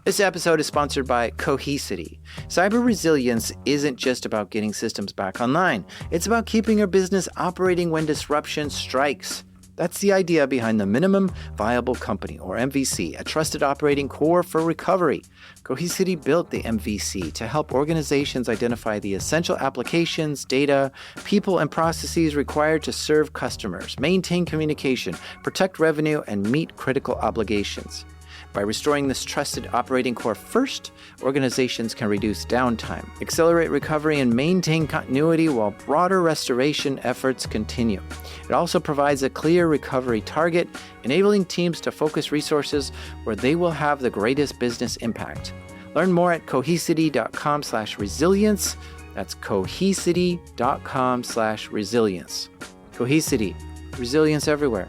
This episode is sponsored by Cohesity. Cyber resilience isn't just about getting systems back online. It's about keeping your business operating when disruption strikes. That's the idea behind the Minimum Viable Company, or MVC, a trusted operating core for recovery. Cohesity built the MVC to help organizations identify the essential applications, data, people, and processes required to serve customers, maintain communication, protect revenue, and meet critical obligations. By restoring this trusted operating core first, organizations can reduce downtime, accelerate recovery, and maintain continuity while broader restoration efforts continue. It also provides a clear recovery target, enabling teams to focus resources where they will have the greatest business impact. Learn more at cohesity.com/resilience. That's cohesity.com/resilience. Cohesity, resilience everywhere.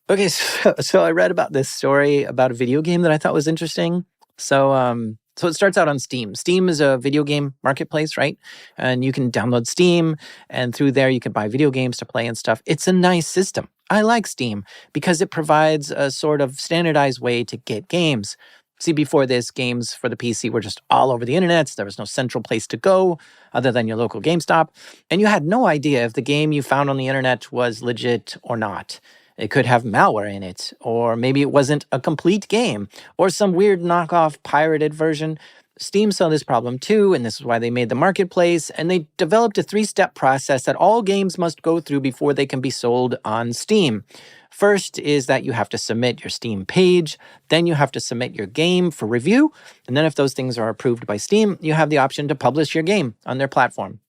Okay, so I read about this story about a video game that I thought was interesting. So it starts out on Steam. Steam is a video game marketplace, right? And you can download Steam, and through there you can buy video games to play and stuff. It's a nice system. I like Steam because it provides a sort of standardized way to get games. See, before this, games for the PC were just all over the internet. There was no central place to go other than your local GameStop. And you had no idea if the game you found on the internet was legit or not. It could have malware in it, or maybe it wasn't a complete game, or some weird knockoff pirated version. Steam saw this problem too, and this is why they made the marketplace, and they developed a 3-step process that all games must go through before they can be sold on Steam. First is that you have to submit your Steam page, then you have to submit your game for review, and then if those things are approved by Steam, you have the option to publish your game on their platform.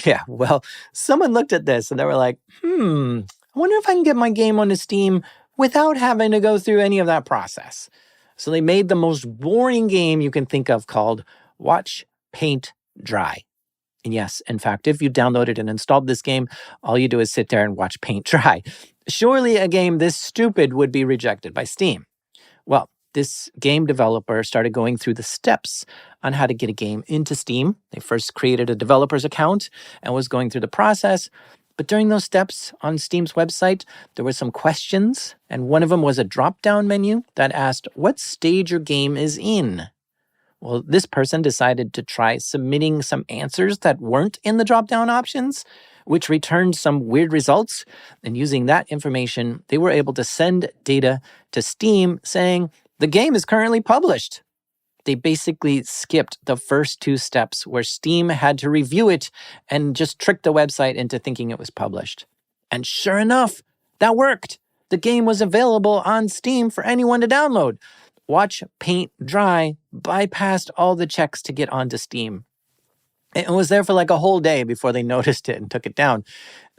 Yeah, well, someone looked at this and they were like, I wonder if I can get my game onto Steam without having to go through any of that process. So they made the most boring game you can think of called Watch, Paint, Dry. And yes, in fact, if you downloaded and installed this game, all you do is sit there and watch paint dry. Surely a game this stupid would be rejected by Steam. Well, this game developer started going through the steps on how to get a game into Steam. They first created a developer's account and was going through the process. But during those steps on Steam's website, there were some questions, and one of them was a drop-down menu that asked what stage your game is in. Well, this person decided to try submitting some answers that weren't in the drop-down options, which returned some weird results. And using that information, they were able to send data to Steam saying, the game is currently published. They basically skipped the first 2 steps where Steam had to review it and just tricked the website into thinking it was published. And sure enough, that worked. The game was available on Steam for anyone to download. Watch Paint Dry bypassed all the checks to get onto Steam. It was there for like a whole day before they noticed it and took it down.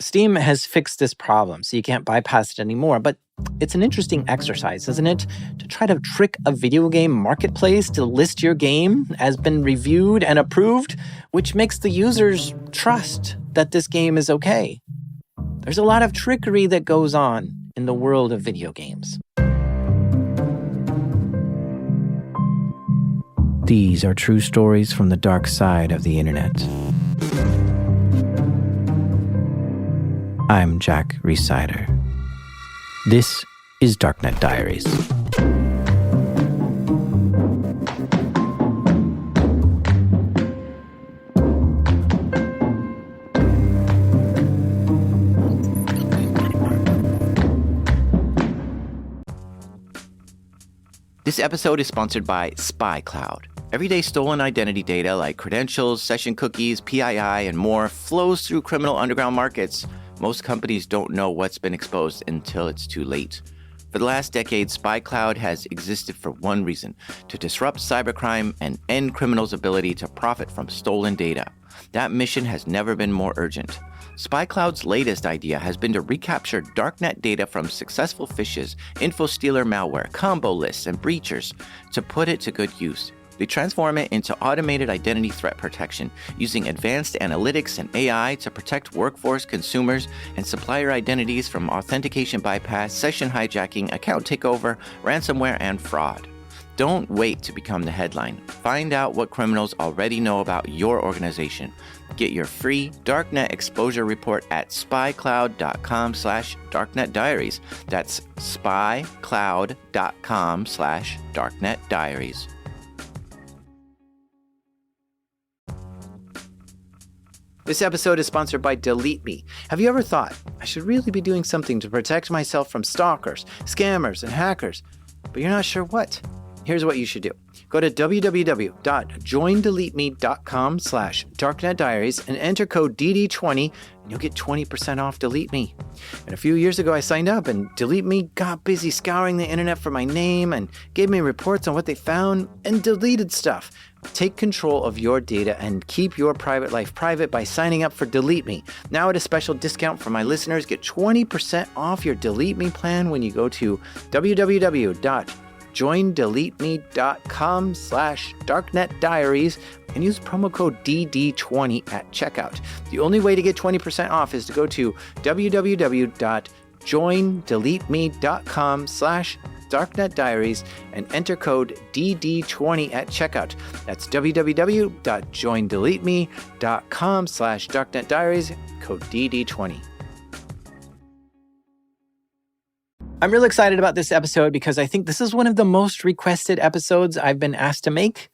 Steam has fixed this problem, so you can't bypass it anymore. But it's an interesting exercise, isn't it? To try to trick a video game marketplace to list your game as been reviewed and approved, which makes the users trust that this game is okay. There's a lot of trickery that goes on in the world of video games. These are true stories from the dark side of the internet. I'm Jack Rhysider. This is Darknet Diaries. This episode is sponsored by SpyCloud. Everyday stolen identity data like credentials, session cookies, PII, and more flows through criminal underground markets. Most companies don't know what's been exposed until it's too late. For the last decade, SpyCloud has existed for one reason: to disrupt cybercrime and end criminals' ability to profit from stolen data. That mission has never been more urgent. SpyCloud's latest idea has been to recapture darknet data from successful phishes, infostealer malware, combo lists, and breachers to put it to good use. They transform it into automated identity threat protection using advanced analytics and AI to protect workforce, consumers, and supplier identities from authentication bypass, session hijacking, account takeover, ransomware, and fraud. Don't wait to become the headline. Find out what criminals already know about your organization. Get your free Darknet exposure report at spycloud.com/darknetdiaries. That's spycloud.com/darknetdiaries. This episode is sponsored by Delete Me. Have you ever thought, I should really be doing something to protect myself from stalkers, scammers, and hackers, but you're not sure what? Here's what you should do. Go to www.joindeleteme.com/darknetdiaries and enter code DD20 and you'll get 20% off Delete Me. And a few years ago I signed up and Delete Me got busy scouring the internet for my name and gave me reports on what they found and deleted stuff. Take control of your data and keep your private life private by signing up for Delete Me. Now at a special discount for my listeners, get 20% off your Delete Me plan when you go to www.joindeleteme.com/darknetdiaries and use promo code DD20 at checkout. The only way to get 20% off is to go to www.joindeleteme.com/darknetdiaries and enter code DD20 at checkout. That's www.joindeleteme.com/darknetdiaries, code DD20. I'm really excited about this episode because I think this is one of the most requested episodes I've been asked to make.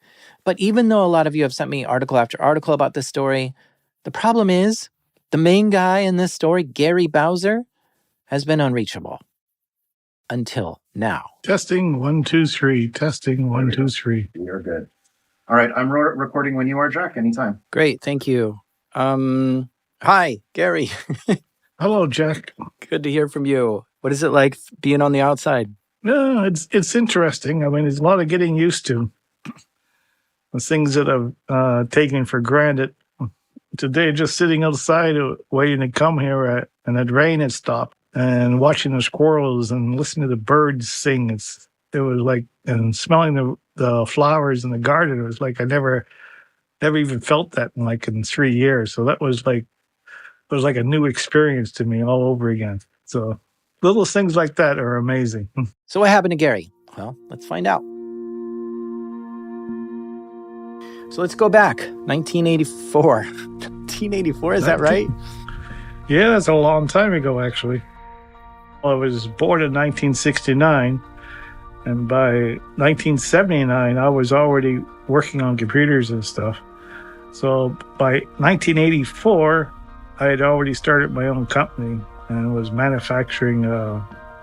But even though a lot of you have sent me article after article about this story, the problem is the main guy in this story, Gary Bowser, has been unreachable until now. Testing 1 2 3. Testing 1 2 3. You're good. All right, I'm recording when you are, Jack. Anytime. Great, thank you. Hi, Gary. Hello, Jack. Good to hear from you. What is it like being on the outside? No, it's interesting. I mean, there's a lot of getting used to. The things that I've taken for granted. Today, just sitting outside waiting to come here, and the rain had stopped, and watching the squirrels and listening to the birds sing. It was like, and smelling the flowers in the garden. It was like I never even felt that in 3 years. So that was like, it was like a new experience to me all over again. So little things like that are amazing. So what happened to Gary? Well, let's find out. So let's go back. 1984. 1984, is that right? Yeah, that's a long time ago, actually. Well, I was born in 1969, and by 1979, I was already working on computers and stuff. So by 1984, I had already started my own company and was manufacturing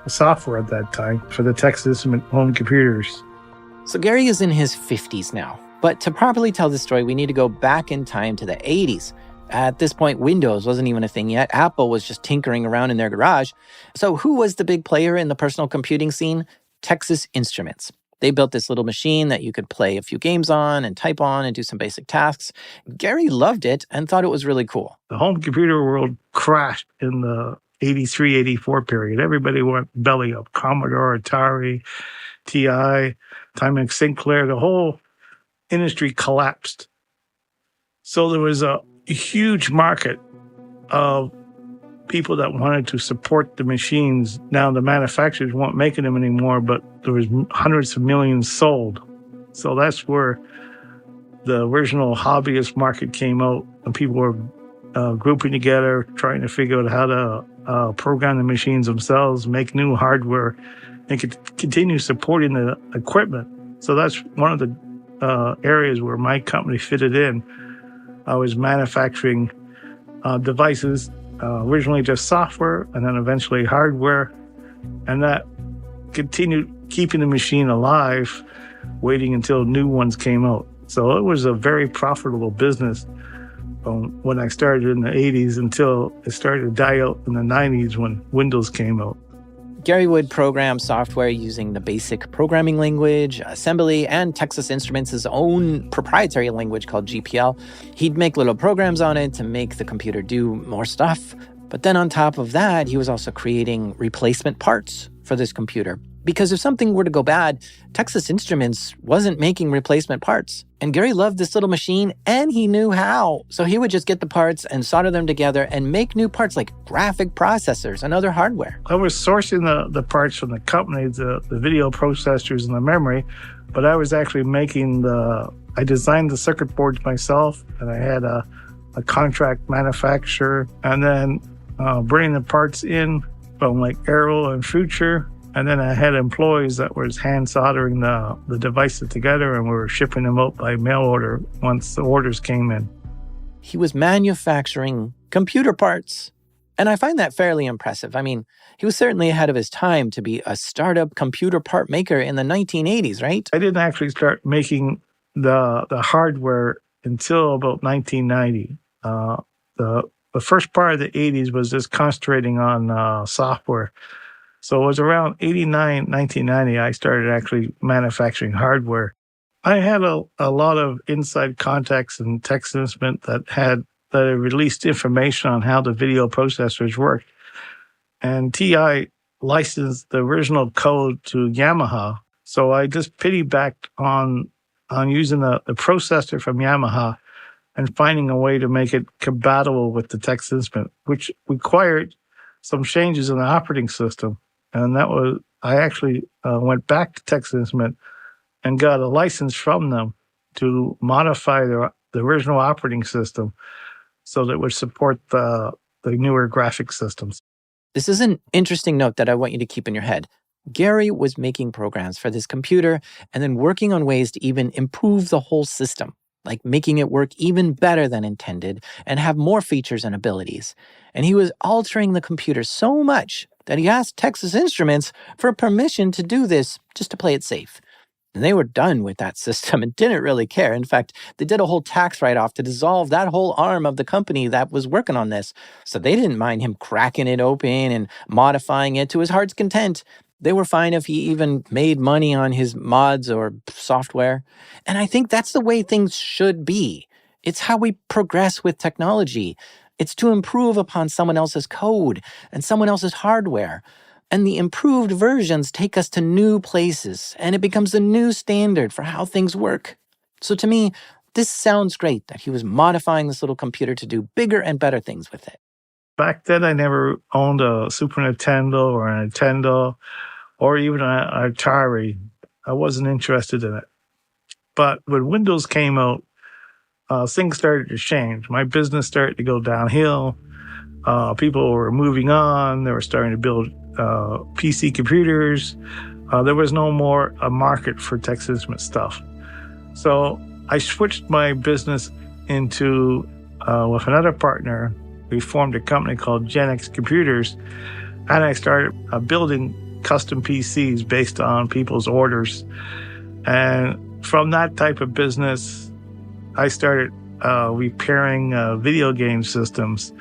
software at that time for the Texas home computers. So Gary is in his 50s now. But to properly tell this story, we need to go back in time to the 80s. At this point, Windows wasn't even a thing yet. Apple was just tinkering around in their garage. So who was the big player in the personal computing scene? Texas Instruments. They built this little machine that you could play a few games on and type on and do some basic tasks. Gary loved it and thought it was really cool. The home computer world crashed in the 83, 84 period. Everybody went belly up. Commodore, Atari, TI, Timex Sinclair, the whole industry collapsed. So there was a huge market of people that wanted to support the machines. Now the manufacturers weren't making them anymore, but there was hundreds of millions sold. So that's where the original hobbyist market came out, and people were grouping together, trying to figure out how to program the machines themselves, make new hardware, and continue supporting the equipment. So that's one of the areas where my company fitted in. I was manufacturing devices, originally just software, and then eventually hardware, and that continued keeping the machine alive, waiting until new ones came out. So it was a very profitable business when I started in the 80s until it started to die out in the 90s when Windows came out. Gary would program software using the basic programming language, assembly, and Texas Instruments' own proprietary language called GPL. He'd make little programs on it to make the computer do more stuff. But then on top of that, he was also creating replacement parts for this computer. Because if something were to go bad, Texas Instruments wasn't making replacement parts. And Gary loved this little machine, and he knew how. So he would just get the parts and solder them together and make new parts like graphic processors and other hardware. I was sourcing the parts from the company, the video processors and the memory, but I was actually I designed the circuit boards myself, and I had a contract manufacturer, and then bringing the parts in from like Arrow and Future. And then I had employees that was hand soldering the devices together, and we were shipping them out by mail order once the orders came in. He was manufacturing computer parts. And I find that fairly impressive. I mean, he was certainly ahead of his time to be a startup computer part maker in the 1980s, right? I didn't actually start making the hardware until about 1990. The first part of the 80s was just concentrating on software. So it was around 1990, I started actually manufacturing hardware. I had a lot of inside contacts in Texas Instruments that had released information on how the video processors worked. And TI licensed the original code to Yamaha. So I just piggybacked on using the processor from Yamaha and finding a way to make it compatible with the Texas Instruments, which required some changes in the operating system. And I actually went back to Texas Instruments and got a license from them to modify the original operating system so that it would support the newer graphic systems. This is an interesting note that I want you to keep in your head. Gary was making programs for this computer and then working on ways to even improve the whole system, like making it work even better than intended and have more features and abilities. And he was altering the computer so much that he asked Texas Instruments for permission to do this just to play it safe. And they were done with that system and didn't really care. In fact, they did a whole tax write-off to dissolve that whole arm of the company that was working on this. So they didn't mind him cracking it open and modifying it to his heart's content. They were fine if he even made money on his mods or software. And I think that's the way things should be. It's how we progress with technology. It's to improve upon someone else's code and someone else's hardware. And the improved versions take us to new places, and it becomes the new standard for how things work. So to me, this sounds great that he was modifying this little computer to do bigger and better things with it. Back then, I never owned a Super Nintendo or a Nintendo or even an Atari. I wasn't interested in it. But when Windows came out, things started to change. My business started to go downhill. People were moving on. They were starting to build PC computers. There was no more a market for Texas Instruments stuff. So I switched my business into, with another partner, we formed a company called Gen X Computers, and I started building custom PCs based on people's orders. And from that type of business, I started repairing video game systems.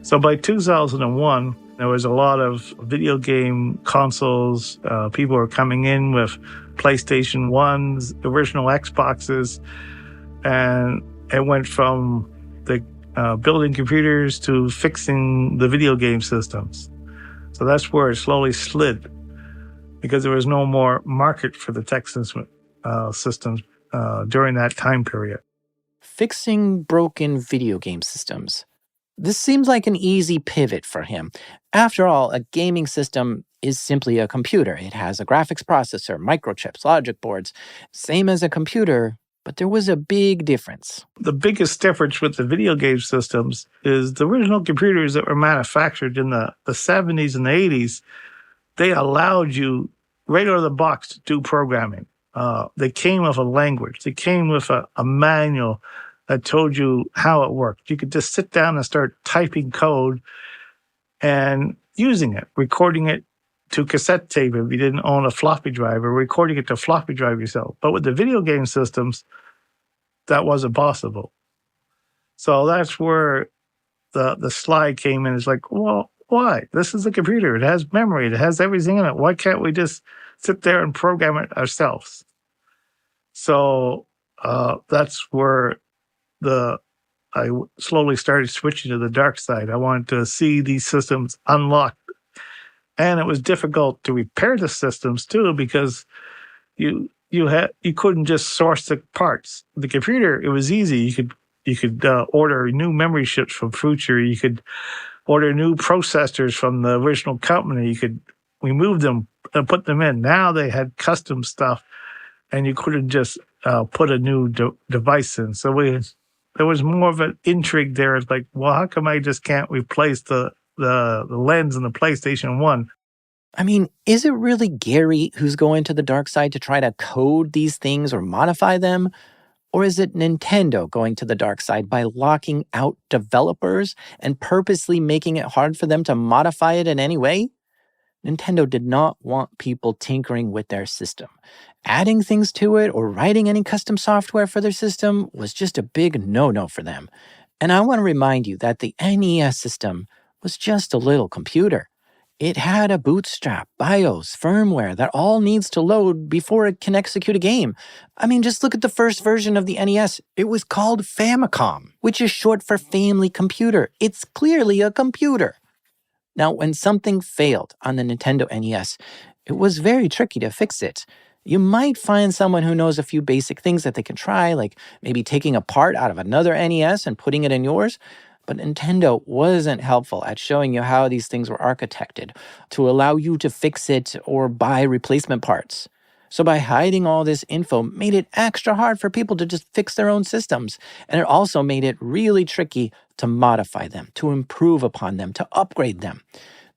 So by 2001, there was a lot of video game consoles. People were coming in with PlayStation 1s, original Xboxes, and it went from the building computers to fixing the video game systems. So that's where it slowly slid, because there was no more market for the Texas systems during that time period. Fixing broken video game systems. This seems like an easy pivot for him. After all, a gaming system is simply a computer. It has a graphics processor, microchips, logic boards, same as a computer, but there was a big difference. The biggest difference with the video game systems is the original computers that were manufactured in the 70s and the 80s, they allowed you right out of the box to do programming. They came with a language. They came with a manual that told you how it worked. You could just sit down and start typing code and using it, recording it to cassette tape if you didn't own a floppy drive, or recording it to floppy drive yourself. But with the video game systems, that wasn't possible. So that's where the slide came in. It's like, well, why? This is a computer. It has memory. It has everything in it. Why can't we just sit there and program it ourselves? So that's where I slowly started switching to the dark side. I wanted to see these systems unlocked And it was difficult to repair the systems too, because you couldn't just source the parts. The computer, it was easy. You could order new memory chips from Future. You could order new processors from the original company. You could remove them and put them in. Now they had custom stuff, and you couldn't just put a new device in. So there was more of an intrigue there. It's like, well, how come I just can't replace the lens in the PlayStation 1? I mean, is it really Gary who's going to the dark side to try to code these things or modify them? Or is it Nintendo going to the dark side by locking out developers and purposely making it hard for them to modify it in any way? Nintendo did not want people tinkering with their system. Adding things to it or writing any custom software for their system was just a big no-no for them. And I want to remind you that the NES system was just a little computer. It had a bootstrap, BIOS, firmware that all needs to load before it can execute a game. I mean, just look at the first version of the NES. It was called Famicom, which is short for Family Computer. It's clearly a computer. Now, when something failed on the Nintendo NES, it was very tricky to fix it. You might find someone who knows a few basic things that they can try, like maybe taking a part out of another NES and putting it in yours. But Nintendo wasn't helpful at showing you how these things were architected to allow you to fix it or buy replacement parts. So by hiding all this info made it extra hard for people to just fix their own systems. And it also made it really tricky to modify them, to improve upon them, to upgrade them.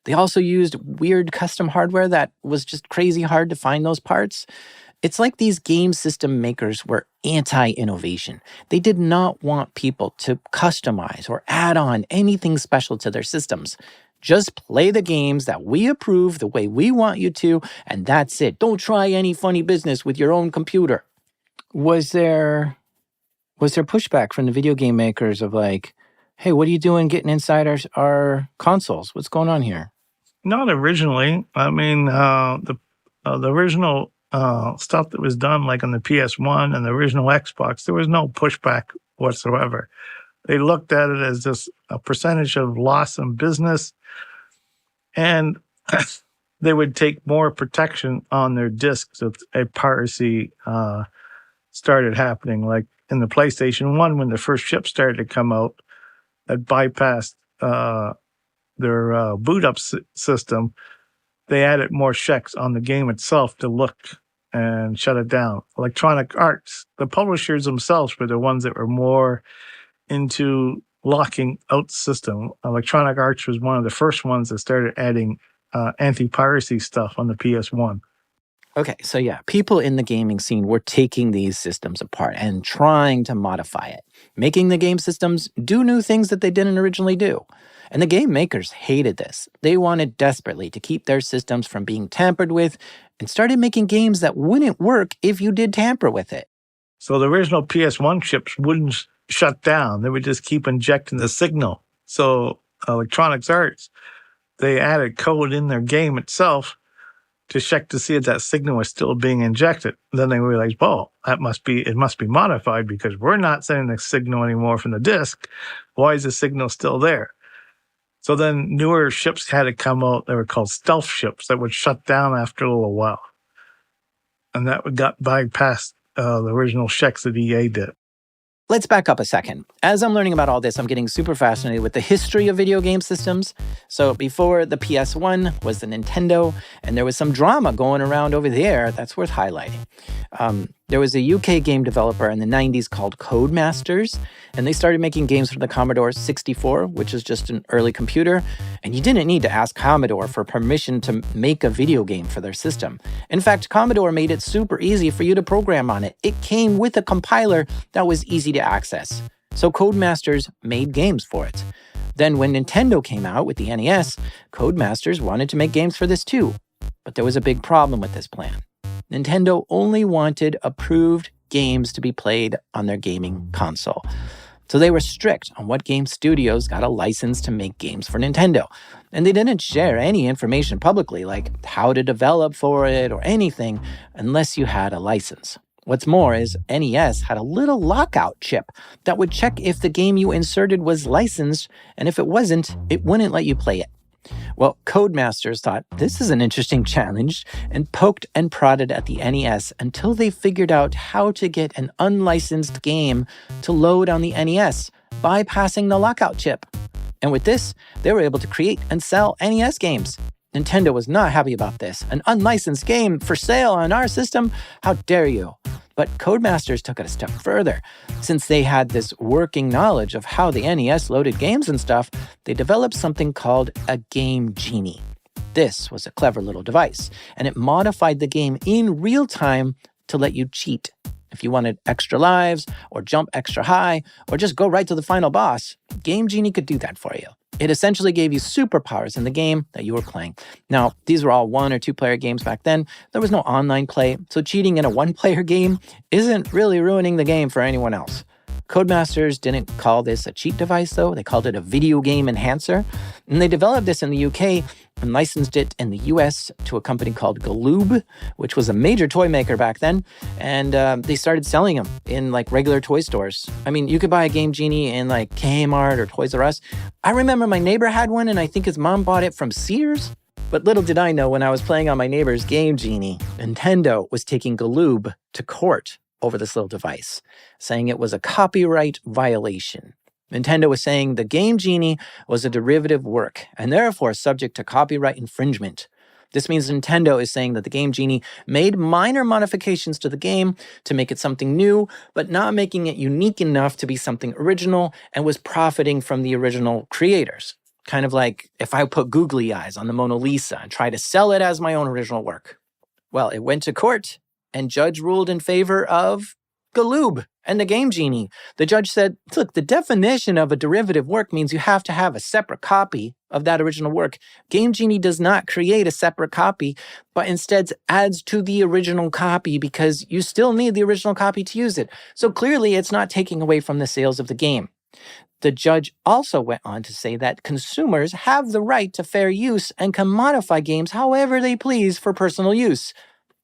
They also used weird custom hardware that was just crazy hard to find those parts. It's like these game system makers were anti-innovation. They did not want people to customize or add on anything special to their systems. Just play the games that we approve the way we want you to, and that's it. Don't try any funny business with your own computer. Was there pushback from the video game makers of like, hey, what are you doing getting inside our consoles? What's going on here? Not originally. I mean, the original stuff that was done, like on the PS1 and the original Xbox, there was no pushback whatsoever. They looked at it as just a percentage of loss in business, and they would take more protection on their discs if a piracy started happening. Like in the PlayStation 1, when the first chip started to come out, that bypassed their boot-up system, they added more checks on the game itself to look and shut it down. Electronic Arts, the publishers themselves were the ones that were more into locking out the system. Electronic Arts was one of the first ones that started adding anti-piracy stuff on the PS1. Okay, so yeah, people in the gaming scene were taking these systems apart and trying to modify it, making the game systems do new things that they didn't originally do. And the game makers hated this. They wanted desperately to keep their systems from being tampered with and started making games that wouldn't work if you did tamper with it. So the original PS1 chips wouldn't shut down. They would just keep injecting the signal. So Electronic Arts, they added code in their game itself to check to see if that signal was still being injected. Then they realized, well, it must be modified because we're not sending the signal anymore from the disk. Why is the signal still there? So then newer ships had to come out. They were called stealth ships that would shut down after a little while. And that got bypassed the original checks that EA did. Let's back up a second. As I'm learning about all this, I'm getting super fascinated with the history of video game systems. So before the PS1 was the Nintendo, and there was some drama going around over there that's worth highlighting. There was a UK game developer in the 90s called Codemasters, and they started making games for the Commodore 64, which is just an early computer, and you didn't need to ask Commodore for permission to make a video game for their system. In fact, Commodore made it super easy for you to program on it. It came with a compiler that was easy to access. So Codemasters made games for it. Then when Nintendo came out with the NES, Codemasters wanted to make games for this too. But there was a big problem with this plan. Nintendo only wanted approved games to be played on their gaming console. So they were strict on what game studios got a license to make games for Nintendo. And they didn't share any information publicly, like how to develop for it or anything, unless you had a license. What's more is NES had a little lockout chip that would check if the game you inserted was licensed, and if it wasn't, it wouldn't let you play it. Well, Codemasters thought this is an interesting challenge and poked and prodded at the NES until they figured out how to get an unlicensed game to load on the NES, bypassing the lockout chip. And with this, they were able to create and sell NES games. Nintendo was not happy about this. An unlicensed game for sale on our system? How dare you? But Codemasters took it a step further. Since they had this working knowledge of how the NES loaded games and stuff, they developed something called a Game Genie. This was a clever little device, and it modified the game in real time to let you cheat. If you wanted extra lives, or jump extra high, or just go right to the final boss, Game Genie could do that for you. It essentially gave you superpowers in the game that you were playing. Now, these were all 1 or 2 player games back then. There was no online play, so cheating in a 1-player game isn't really ruining the game for anyone else. Codemasters didn't call this a cheat device, though. They called it a video game enhancer. And they developed this in the UK and licensed it in the US to a company called Galoob, which was a major toy maker back then. And they started selling them in like regular toy stores. I mean, you could buy a Game Genie in like Kmart or Toys R Us. I remember my neighbor had one, and I think his mom bought it from Sears. But little did I know, when I was playing on my neighbor's Game Genie, Nintendo was taking Galoob to court over this little device, saying it was a copyright violation. Nintendo was saying the Game Genie was a derivative work and therefore subject to copyright infringement. This means Nintendo is saying that the Game Genie made minor modifications to the game to make it something new, but not making it unique enough to be something original, and was profiting from the original creators. Kind of like if I put googly eyes on the Mona Lisa and try to sell it as my own original work. Well, it went to court, and judge ruled in favor of Galoob and the Game Genie. The judge said, look, the definition of a derivative work means you have to have a separate copy of that original work. Game Genie does not create a separate copy, but instead adds to the original copy because you still need the original copy to use it. So clearly it's not taking away from the sales of the game. The judge also went on to say that consumers have the right to fair use and can modify games however they please for personal use.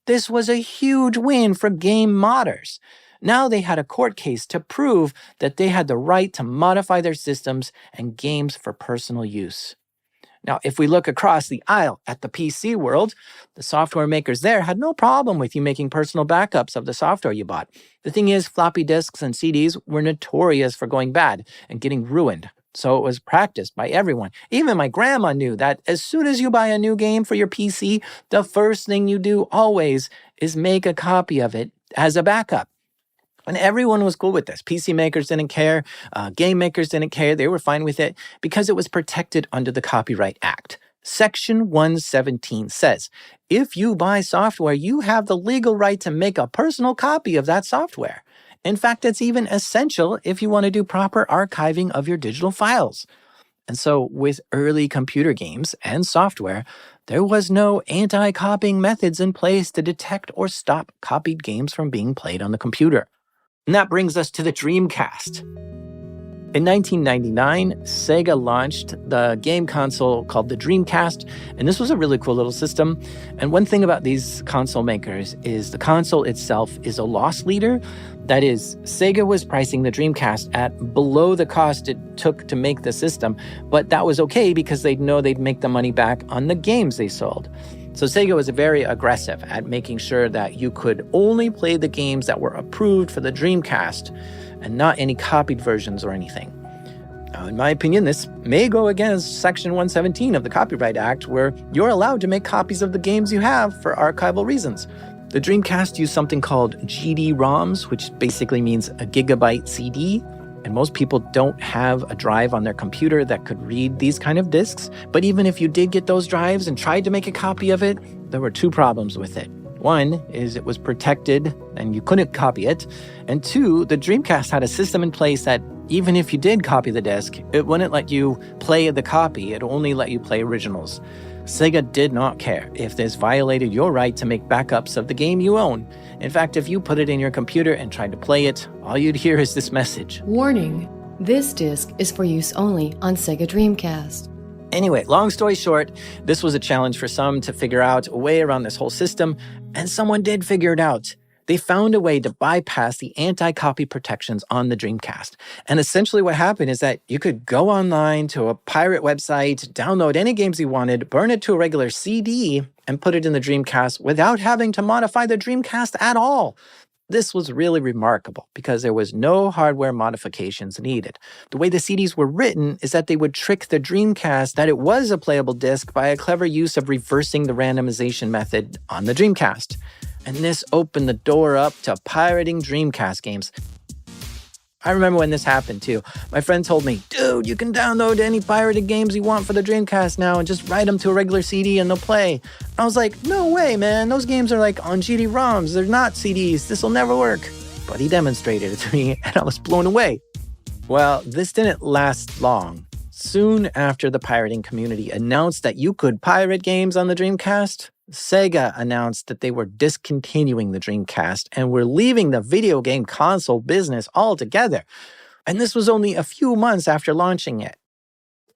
This was a huge win for game modders. Now they had a court case to prove that they had the right to modify their systems and games for personal use. Now, if we look across the aisle at the PC world, the software makers there had no problem with you making personal backups of the software you bought. The thing is, floppy disks and CDs were notorious for going bad and getting ruined. So it was practiced by everyone. Even my grandma knew that as soon as you buy a new game for your PC, the first thing you do always is make a copy of it as a backup. And everyone was cool with this. PC makers didn't care. Game makers didn't care. They were fine with it because it was protected under the Copyright Act. Section 117 says, if you buy software, you have the legal right to make a personal copy of that software. In fact, it's even essential if you want to do proper archiving of your digital files. And so with early computer games and software, there was no anti-copying methods in place to detect or stop copied games from being played on the computer. And that brings us to the Dreamcast. In 1999, Sega launched the game console called the Dreamcast, and this was a really cool little system. And one thing about these console makers is the console itself is a loss leader. That is, Sega was pricing the Dreamcast at below the cost it took to make the system, but that was okay because they'd know they'd make the money back on the games they sold. So Sega was very aggressive at making sure that you could only play the games that were approved for the Dreamcast and not any copied versions or anything. Now, in my opinion, this may go against Section 117 of the Copyright Act, where you're allowed to make copies of the games you have for archival reasons. The Dreamcast used something called GD-ROMs, which basically means a gigabyte CD. And most people don't have a drive on their computer that could read these kind of disks. But even if you did get those drives and tried to make a copy of it, there were 2 problems with it. One is it was protected and you couldn't copy it. And 2, the Dreamcast had a system in place that even if you did copy the disc, it wouldn't let you play the copy. It only let you play originals. Sega did not care if this violated your right to make backups of the game you own. In fact, if you put it in your computer and tried to play it, all you'd hear is this message. Warning, this disc is for use only on Sega Dreamcast. Anyway, long story short, this was a challenge for some to figure out a way around this whole system, and someone did figure it out. They found a way to bypass the anti-copy protections on the Dreamcast. And essentially what happened is that you could go online to a pirate website, download any games you wanted, burn it to a regular CD, and put it in the Dreamcast without having to modify the Dreamcast at all. This was really remarkable because there was no hardware modifications needed. The way the CDs were written is that they would trick the Dreamcast that it was a playable disc by a clever use of reversing the randomization method on the Dreamcast. And this opened the door up to pirating Dreamcast games. I remember when this happened too. My friend told me, dude, you can download any pirated games you want for the Dreamcast now and just write them to a regular CD and they'll play. I was like, no way, man. Those games are like on GD-ROMs. They're not CDs. This will never work. But he demonstrated it to me and I was blown away. Well, this didn't last long. Soon after the pirating community announced that you could pirate games on the Dreamcast, Sega announced that they were discontinuing the Dreamcast and were leaving the video game console business altogether. And this was only a few months after launching it.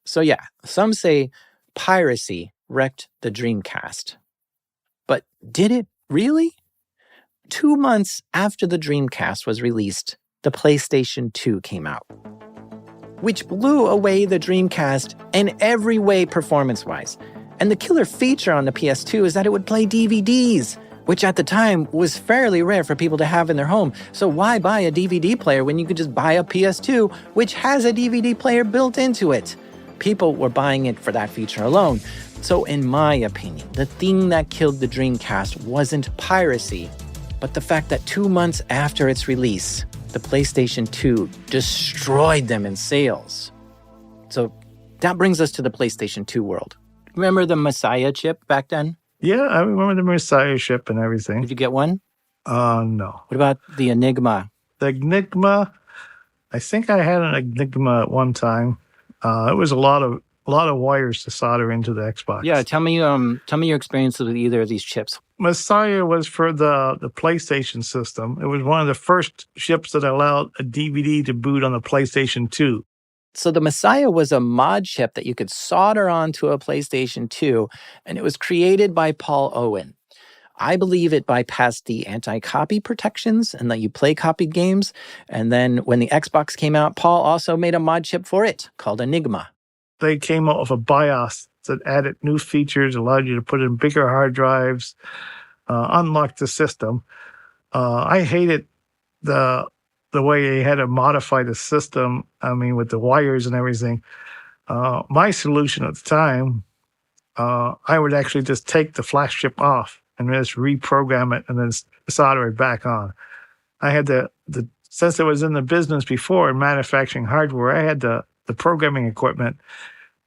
So yeah, some say piracy wrecked the Dreamcast. But did it really? 2 months after the Dreamcast was released, the PlayStation 2 came out, which blew away the Dreamcast in every way performance-wise. And the killer feature on the PS2 is that it would play DVDs, which at the time was fairly rare for people to have in their home. So why buy a DVD player when you could just buy a PS2, which has a DVD player built into it? People were buying it for that feature alone. So in my opinion, the thing that killed the Dreamcast wasn't piracy, but the fact that 2 months after its release, the PlayStation 2 destroyed them in sales. So that brings us to the PlayStation 2 world. Remember the Messiah chip back then? Yeah, I remember the Messiah ship and everything. Did you get one? No. What about the Enigma? The Enigma, I think I had an Enigma at one time. It was a lot of wires to solder into the Xbox. Yeah, tell me your experiences with either of these chips. Messiah was for the PlayStation system. It was one of the first chips that allowed a DVD to boot on the PlayStation 2. So the Messiah was a mod chip that you could solder onto a PlayStation 2, and it was created by Paul Owen. I believe it bypassed the anti-copy protections and let you play copied games. And then when the Xbox came out, Paul also made a mod chip for it called Enigma. They came out with a BIOS that added new features, allowed you to put in bigger hard drives, unlocked the system. I hated the way they had to modify the system, with the wires and everything. My solution at the time, I would actually just take the flash chip off and just reprogram it and then solder it back on. I had since I was in the business before in manufacturing hardware, I had the programming equipment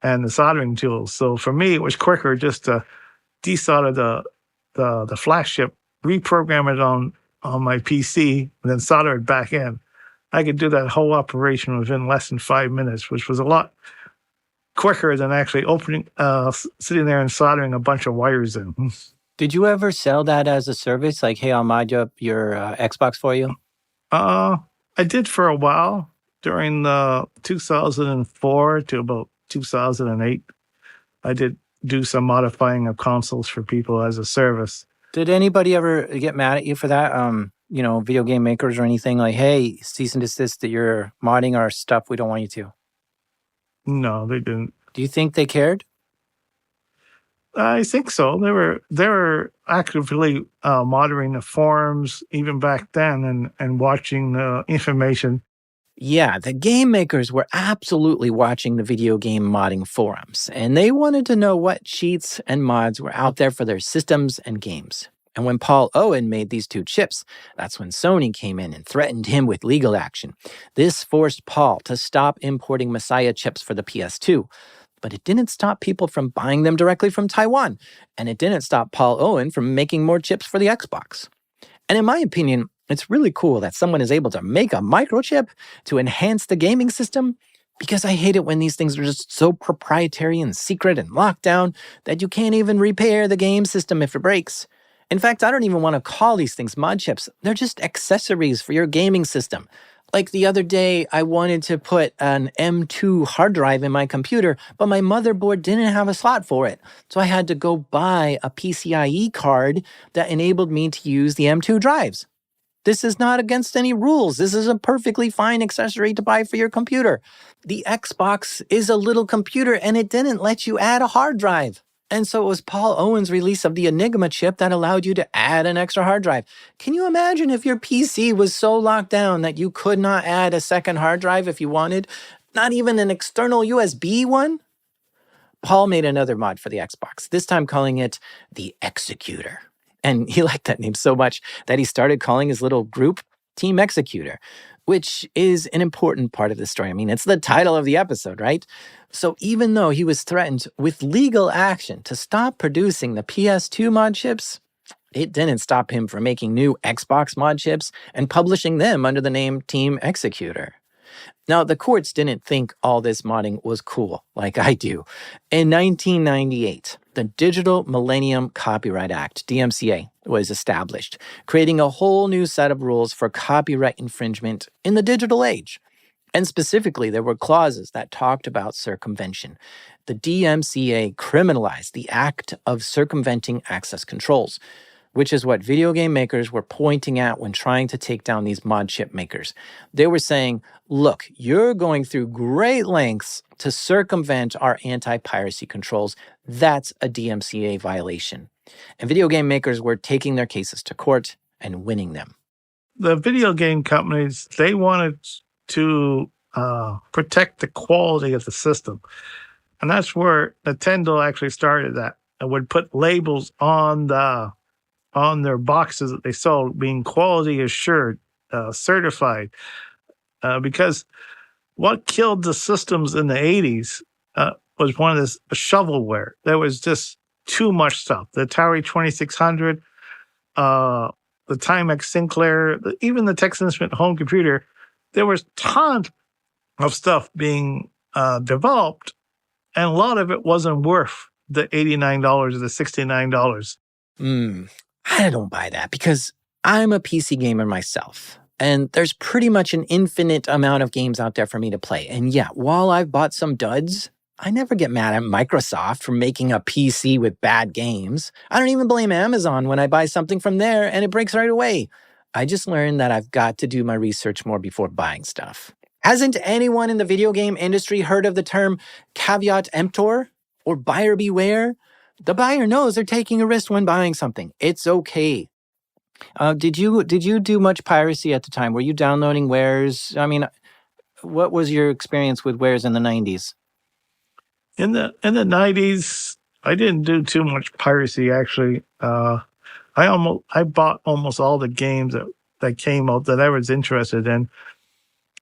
and the soldering tools. So for me, it was quicker just to desolder the flash chip, reprogram it on my PC, and then solder it back in. I could do that whole operation within less than 5 minutes, which was a lot quicker than actually sitting there and soldering a bunch of wires in. Did you ever sell that as a service? Like, hey, I'll mod up your Xbox for you? I did for a while during 2004 to about 2008. I did do some modifying of consoles for people as a service. Did anybody ever get mad at you for that? Video game makers or anything like, hey, cease and desist that you're modding our stuff. We don't want you to. No, they didn't. Do you think they cared? I think so. They were actively monitoring the forums even back then and watching the information. Yeah, the game makers were absolutely watching the video game modding forums, and they wanted to know what cheats and mods were out there for their systems and games. And when Paul Owen made these two chips, that's when Sony came in and threatened him with legal action. This forced Paul to stop importing Messiah chips for the PS2. But it didn't stop people from buying them directly from Taiwan. And it didn't stop Paul Owen from making more chips for the Xbox. And in my opinion, it's really cool that someone is able to make a microchip to enhance the gaming system, because I hate it when these things are just so proprietary and secret and locked down that you can't even repair the game system if it breaks. In fact, I don't even want to call these things mod chips. They're just accessories for your gaming system. Like the other day, I wanted to put an M2 hard drive in my computer, but my motherboard didn't have a slot for it. So I had to go buy a PCIe card that enabled me to use the M2 drives. This is not against any rules. This is a perfectly fine accessory to buy for your computer. The Xbox is a little computer and it didn't let you add a hard drive. And so it was Paul Owen's release of the Enigma chip that allowed you to add an extra hard drive. Can you imagine if your PC was so locked down that you could not add a second hard drive if you wanted? Not even an external USB one? Paul made another mod for the Xbox, this time calling it the Xecuter. And he liked that name so much that he started calling his little group Team Xecuter, which is an important part of the story. I mean, it's the title of the episode, right? So even though he was threatened with legal action to stop producing the PS2 mod chips, it didn't stop him from making new Xbox mod chips and publishing them under the name Team Xecuter. Now, the courts didn't think all this modding was cool, like I do. In 1998, the Digital Millennium Copyright Act, DMCA, was established, creating a whole new set of rules for copyright infringement in the digital age. And specifically, there were clauses that talked about circumvention. The DMCA criminalized the act of circumventing access controls, which is what video game makers were pointing at when trying to take down these mod chip makers. They were saying, look, you're going through great lengths to circumvent our anti-piracy controls. That's a DMCA violation. And video game makers were taking their cases to court and winning them. The video game companies, they wanted to protect the quality of the system. And that's where Nintendo actually started that and would put labels on their boxes that they sold, being quality assured, certified. Because what killed the systems in the 80s was one of this shovelware. There was just too much stuff. The Atari 2600, the Timex Sinclair, even the Texas Instruments home computer, there was tons of stuff being developed, and a lot of it wasn't worth the $89 or the $69. I don't buy that because I'm a PC gamer myself. And there's pretty much an infinite amount of games out there for me to play. And yeah, while I've bought some duds, I never get mad at Microsoft for making a PC with bad games. I don't even blame Amazon when I buy something from there and it breaks right away. I just learned that I've got to do my research more before buying stuff. Hasn't anyone in the video game industry heard of the term caveat emptor or buyer beware? The buyer knows they're taking a risk when buying something. It's okay. Did you do much piracy at the time? Were you downloading wares? I mean, what was your experience with wares in the 90s? In the 90s, I didn't do too much piracy, actually. I bought almost all the games that came out that I was interested in.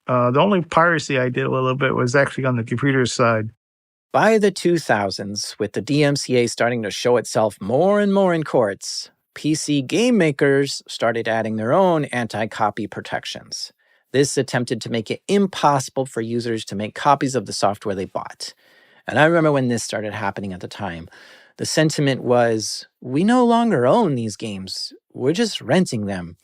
The only piracy I did a little bit was actually on the computer side. By the 2000s, with the DMCA starting to show itself more and more in courts, PC game makers started adding their own anti-copy protections. This attempted to make it impossible for users to make copies of the software they bought. And I remember when this started happening at the time, the sentiment was, we no longer own these games, we're just renting them.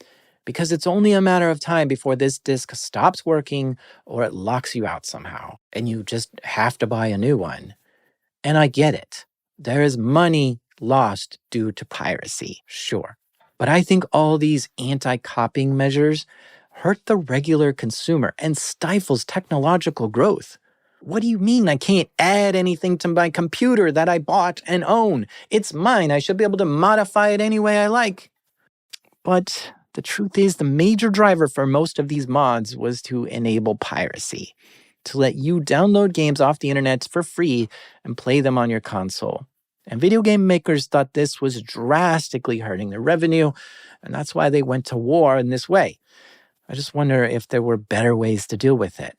Because it's only a matter of time before this disc stops working or it locks you out somehow, and you just have to buy a new one. And I get it. There is money lost due to piracy, sure. But I think all these anti-copying measures hurt the regular consumer and stifles technological growth. What do you mean I can't add anything to my computer that I bought and own? It's mine. I should be able to modify it any way I like. But the truth is, the major driver for most of these mods was to enable piracy, to let you download games off the internet for free and play them on your console. And video game makers thought this was drastically hurting their revenue, and that's why they went to war in this way. I just wonder if there were better ways to deal with it.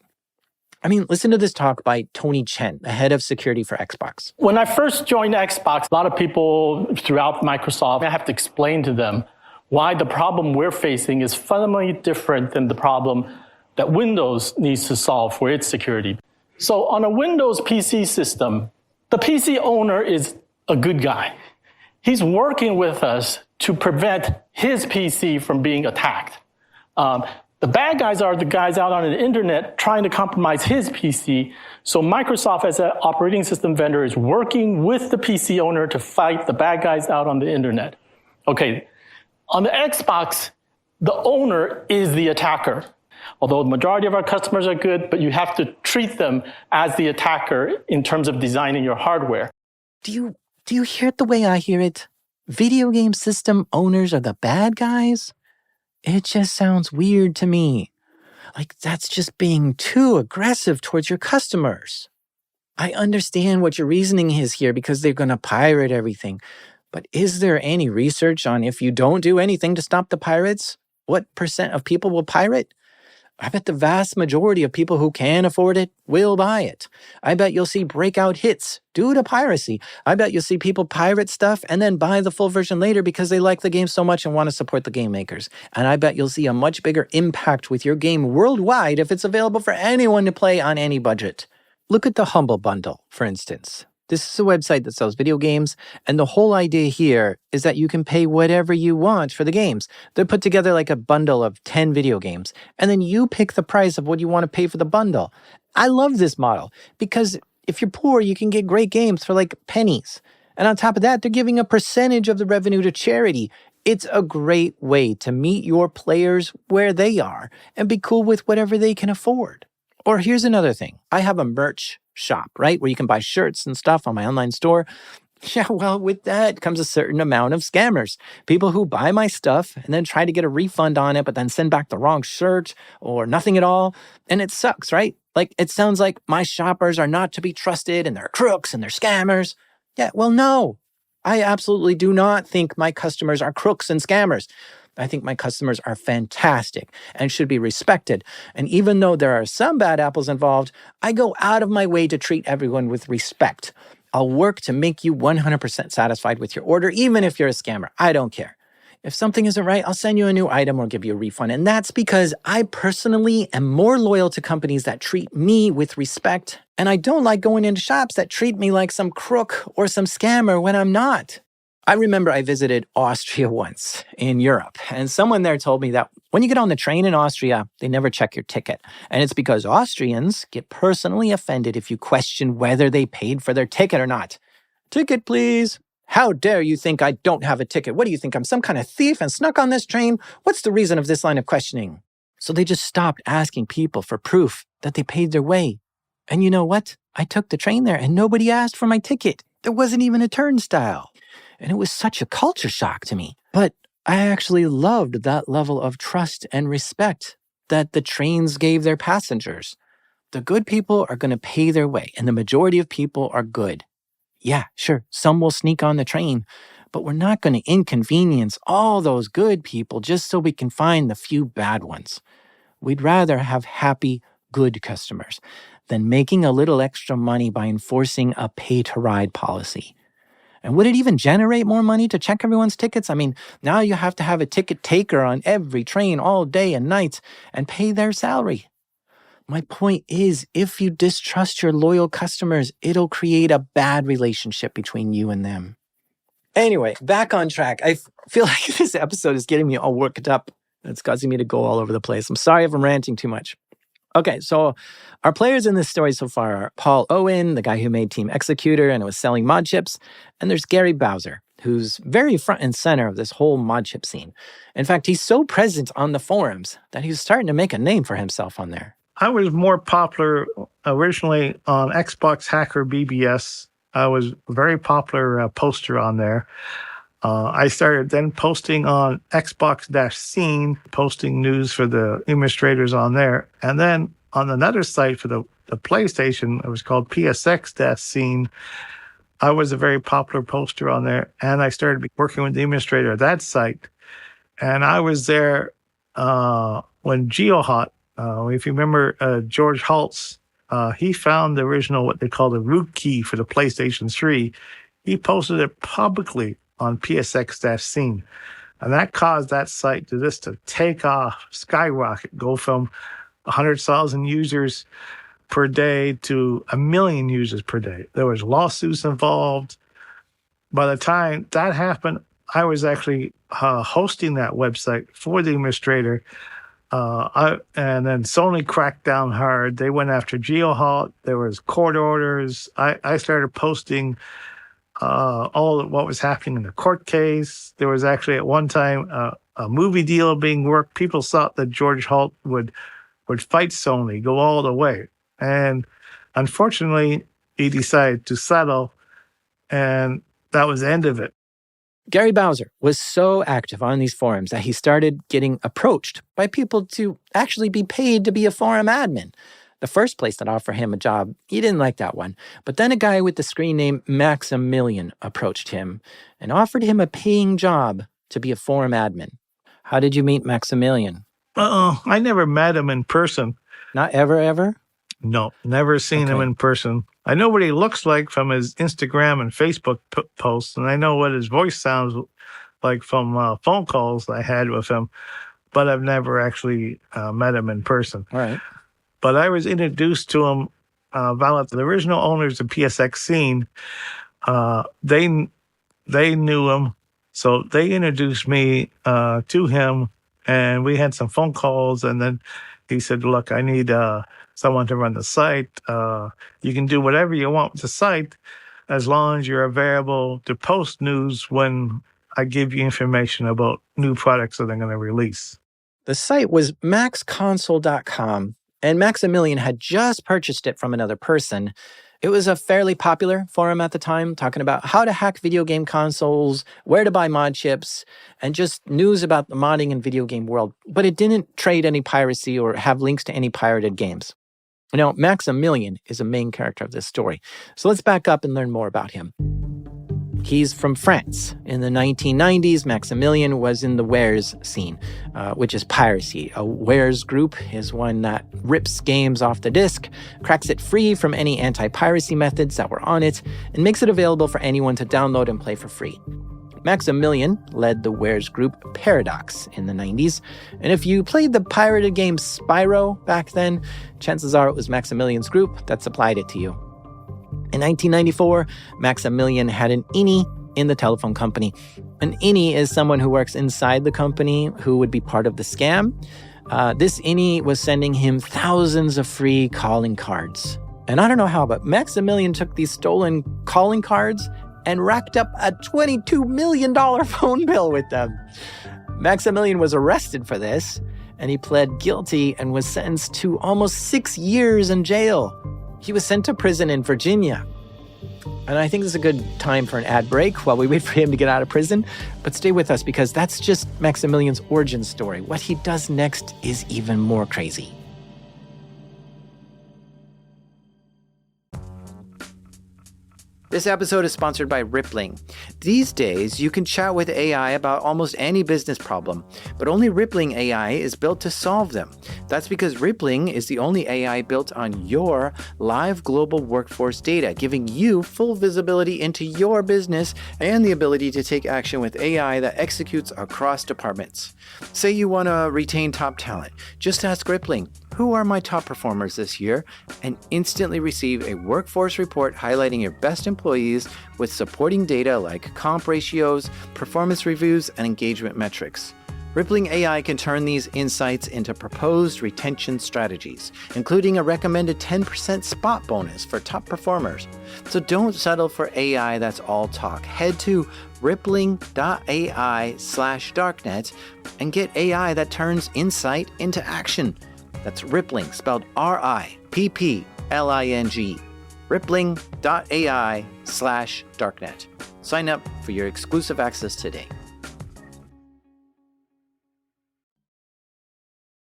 I mean, listen to this talk by Tony Chen, the head of security for Xbox. When I first joined Xbox, a lot of people throughout Microsoft, I have to explain to them why the problem we're facing is fundamentally different than the problem that Windows needs to solve for its security. So on a Windows PC system, the PC owner is a good guy. He's working with us to prevent his PC from being attacked. The bad guys are the guys out on the internet trying to compromise his PC. So Microsoft, as an operating system vendor, is working with the PC owner to fight the bad guys out on the internet. Okay. On the Xbox, The owner is the attacker. Although the majority of our customers are good, but you have to treat them as the attacker in terms of designing your hardware. Do you hear it the way I hear it? Video game system owners are the bad guys? It just sounds weird to me. Like that's just being too aggressive towards your customers. I understand what your reasoning is here because they're going to pirate everything. But is there any research on if you don't do anything to stop the pirates, what % of people will pirate? I bet the vast majority of people who can afford it will buy it. I bet you'll see breakout hits due to piracy. I bet you'll see people pirate stuff and then buy the full version later because they like the game so much and want to support the game makers. And I bet you'll see a much bigger impact with your game worldwide if it's available for anyone to play on any budget. Look at the Humble Bundle, for instance. This is a website that sells video games, and the whole idea here is that you can pay whatever you want for the games. They're put together like a bundle of 10 video games, and then you pick the price of what you want to pay for the bundle. I love this model because if you're poor, you can get great games for like pennies. And on top of that, they're giving a percentage of the revenue to charity. It's a great way to meet your players where they are and be cool with whatever they can afford. Or here's another thing. I have a merch shop, right? Where you can buy shirts and stuff on my online store. Yeah, well, with that comes a certain amount of scammers. People who buy my stuff and then try to get a refund on it, but then send back the wrong shirt or nothing at all. And it sucks, right? Like, it sounds like my shoppers are not to be trusted and they're crooks and they're scammers. Yeah, well, no. I absolutely do not think my customers are crooks and scammers. I think my customers are fantastic and should be respected. And even though there are some bad apples involved, I go out of my way to treat everyone with respect. I'll work to make you 100% satisfied with your order, even if you're a scammer. I don't care. If something isn't right, I'll send you a new item or give you a refund. And that's because I personally am more loyal to companies that treat me with respect. And I don't like going into shops that treat me like some crook or some scammer when I'm not. I remember I visited Austria once in Europe, and someone there told me that when you get on the train in Austria, they never check your ticket. And it's because Austrians get personally offended if you question whether they paid for their ticket or not. Ticket, please. How dare you think I don't have a ticket? What do you think, I'm some kind of thief and snuck on this train? What's the reason of this line of questioning? So they just stopped asking people for proof that they paid their way. And you know what? I took the train there and nobody asked for my ticket. There wasn't even a turnstile. And it was such a culture shock to me. But I actually loved that level of trust and respect that the trains gave their passengers. The good people are going to pay their way, and the majority of people are good. Yeah, sure, some will sneak on the train, but we're not going to inconvenience all those good people just so we can find the few bad ones. We'd rather have happy, good customers than making a little extra money by enforcing a pay-to-ride policy. And would it even generate more money to check everyone's tickets? I mean, now you have to have a ticket taker on every train all day and night and pay their salary. My point is, if you distrust your loyal customers, it'll create a bad relationship between you and them. Anyway, back on track. I feel like this episode is getting me all worked up. It's causing me to go all over the place. I'm sorry if I'm ranting too much. Okay, so our players in this story so far are Paul Owen, the guy who made Team Xecuter and was selling mod chips, and there's Gary Bowser, who's very front and center of this whole mod chip scene. In fact, he's so present on the forums that he's starting to make a name for himself on there. I was more popular originally on Xbox Hacker BBS. I was a very popular poster on there. I started then posting on Xbox-Scene, posting news for the administrators on there. And then on another site for the PlayStation, it was called PSX-Scene. I was a very popular poster on there. And I started working with the administrator of that site. And I was there when GeoHot, if you remember George Holtz, he found the original, what they call the root key for the PlayStation 3. He posted it publicly on PSX-Scene. And that caused that site to take off, skyrocket, go from 100,000 users per day to 1 million users per day. There was lawsuits involved. By the time that happened, I was actually hosting that website for the administrator. And then Sony cracked down hard. They went after GeoHot. There was court orders. I started posting all of what was happening in the court case. There was actually at one time a movie deal being worked. People thought that George Holt would fight Sony, go all the way. And unfortunately, he decided to settle, and that was the end of it. Gary Bowser was so active on these forums that he started getting approached by people to actually be paid to be a forum admin. The first place that offered him a job, he didn't like that one. But then a guy with the screen name Maximilian approached him and offered him a paying job to be a forum admin. How did you meet Maximilian? I never met him in person. Not ever? No, never seen him in person. I know what he looks like from his Instagram and Facebook posts, and I know what his voice sounds like from phone calls I had with him, but I've never actually met him in person. All right. But I was introduced to him by the original owners of PSX Scene. They knew him, so they introduced me to him, and we had some phone calls, and then he said, look, I need someone to run the site. You can do whatever you want with the site as long as you're available to post news when I give you information about new products that I'm going to release. The site was maxconsole.com, and Maximilian had just purchased it from another person. It was a fairly popular forum at the time, talking about how to hack video game consoles, where to buy mod chips, and just news about the modding and video game world. But it didn't trade any piracy or have links to any pirated games. Now, Maximilian is a main character of this story. So let's back up and learn more about him. He's from France. In the 1990s, Maximilian was in the wares scene, which is piracy. A wares group is one that rips games off the disc, cracks it free from any anti-piracy methods that were on it, and makes it available for anyone to download and play for free. Maximilian led the wares group Paradox in the 90s, and if you played the pirated game Spyro back then, chances are it was Maximilian's group that supplied it to you. In 1994, Maximilian had an innie in the telephone company. An innie is someone who works inside the company who would be part of the scam. This innie was sending him thousands of free calling cards. And I don't know how, but Maximilian took these stolen calling cards and racked up a $22 million phone bill with them. Maximilian was arrested for this, and he pled guilty and was sentenced to almost 6 years in jail. He was sent to prison in Virginia. And I think this is a good time for an ad break while we wait for him to get out of prison. But stay with us because that's just Maximilian's origin story. What he does next is even more crazy. This episode is sponsored by Rippling. These days, you can chat with AI about almost any business problem, but only Rippling AI is built to solve them. That's because Rippling is the only AI built on your live global workforce data, giving you full visibility into your business and the ability to take action with AI that executes across departments. Say you want to retain top talent. Just ask Rippling, who are my top performers this year? And instantly receive a workforce report highlighting your best employees with supporting data like comp ratios, performance reviews, and engagement metrics. Rippling AI can turn these insights into proposed retention strategies, including a recommended 10% spot bonus for top performers. So don't settle for AI that's all talk. Head to rippling.ai/darknet and get AI that turns insight into action. That's Rippling, spelled Rippling. Rippling.ai/darknet. Sign up for your exclusive access today.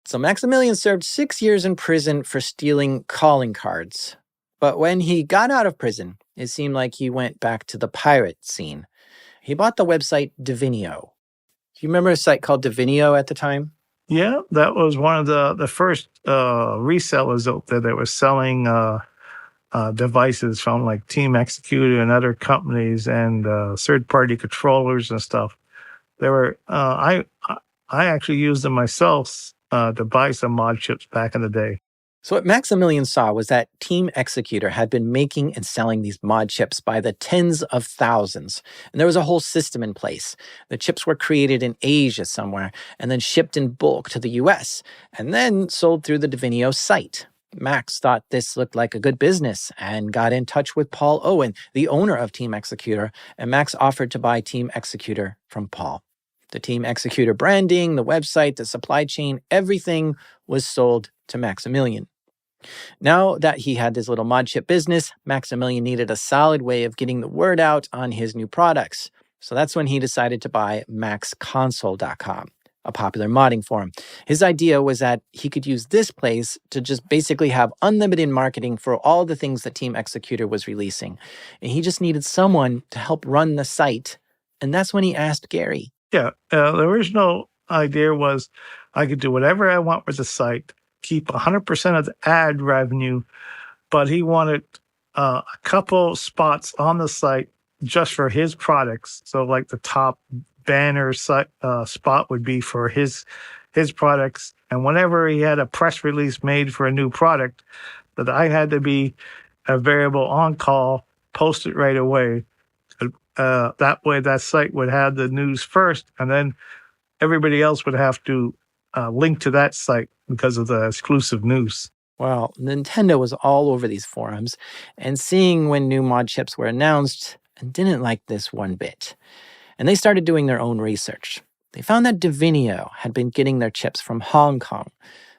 So Maximilian served 6 years in prison for stealing calling cards. But when he got out of prison, it seemed like he went back to the pirate scene. He bought the website Divinio. Do you remember a site called Divinio at the time? Yeah, that was one of the first resellers out there that was selling devices from like Team Xecuter and other companies and third-party controllers and stuff. They were I actually used them myself to buy some mod chips back in the day. So what Maximilian saw was that Team Xecuter had been making and selling these mod chips by the tens of thousands. And there was a whole system in place. The chips were created in Asia somewhere and then shipped in bulk to the US and then sold through the Divinio site. Max thought this looked like a good business and got in touch with Paul Owen, the owner of Team Xecuter, and Max offered to buy Team Xecuter from Paul. The Team Xecuter branding, the website, the supply chain, everything was sold to Maximilian. Now that he had this little mod chip business, Maximilian needed a solid way of getting the word out on his new products. So that's when he decided to buy maxconsole.com, a popular modding forum. His idea was that he could use this place to just basically have unlimited marketing for all the things that Team Xecuter was releasing. And he just needed someone to help run the site. And that's when he asked Gary. Yeah, the original idea was I could do whatever I want with the site, keep 100% of the ad revenue, but he wanted a couple spots on the site just for his products. So like the top banner spot would be for his products. And whenever he had a press release made for a new product, that I had to be a variable on call, post it right away. That way that site would have the news first, and then everybody else would have to link to that site because of the exclusive news. Well, Nintendo was all over these forums and seeing when new mod chips were announced and didn't like this one bit. And they started doing their own research. They found that Devinio had been getting their chips from Hong Kong.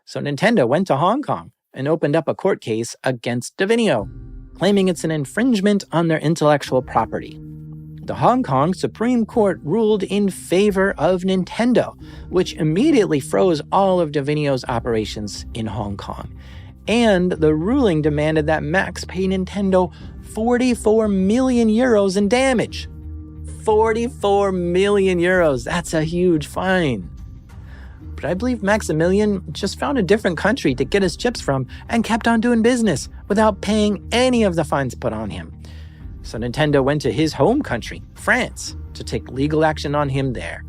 So Nintendo went to Hong Kong and opened up a court case against Devinio, claiming it's an infringement on their intellectual property. The Hong Kong Supreme Court ruled in favor of Nintendo, which immediately froze all of Devinio's operations in Hong Kong. And the ruling demanded that Max pay Nintendo 44 million euros in damage. 44 million euros, that's a huge fine. But I believe Maximilian just found a different country to get his chips from and kept on doing business without paying any of the fines put on him. So Nintendo went to his home country, France, to take legal action on him there.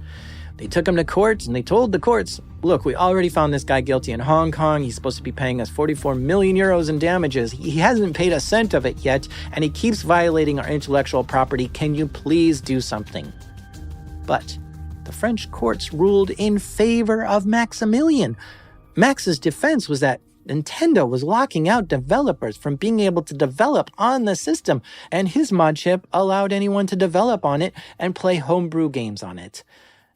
They took him to court and they told the courts, look, we already found this guy guilty in Hong Kong. He's supposed to be paying us 44 million euros in damages. He hasn't paid a cent of it yet, and he keeps violating our intellectual property. Can you please do something? But the French courts ruled in favor of Maximilian. Max's defense was that Nintendo was locking out developers from being able to develop on the system, and his mod chip allowed anyone to develop on it and play homebrew games on it.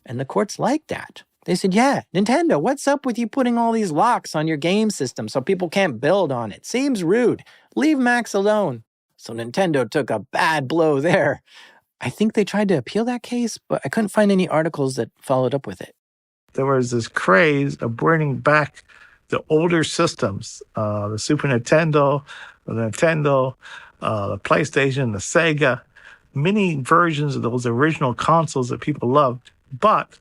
And the courts liked that. They said, yeah, Nintendo, what's up with you putting all these locks on your game system so people can't build on it? Seems rude. Leave Max alone. So Nintendo took a bad blow there. I think they tried to appeal that case, but I couldn't find any articles that followed up with it. There was this craze of bringing back the older systems, the Super Nintendo, the PlayStation, the Sega, many versions of those original consoles that people loved. But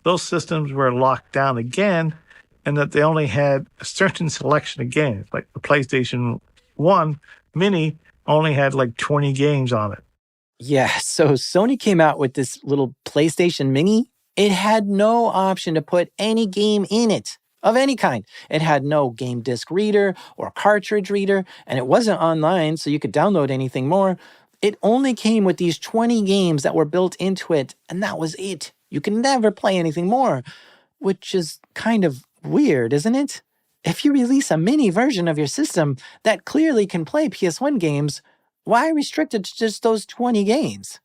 those systems were locked down again, and that they only had a certain selection of games. Like the PlayStation 1 Mini only had like 20 games on it. Yeah, so Sony came out with this little PlayStation Mini. It had no option to put any game in it. Of any kind. It had no game disc reader or cartridge reader, and it wasn't online, so you could download anything more. It only came with these 20 games that were built into it, and that was it. You could never play anything more, which is kind of weird, isn't it? If you release a mini version of your system that clearly can play PS1 games, why restrict it to just those 20 games?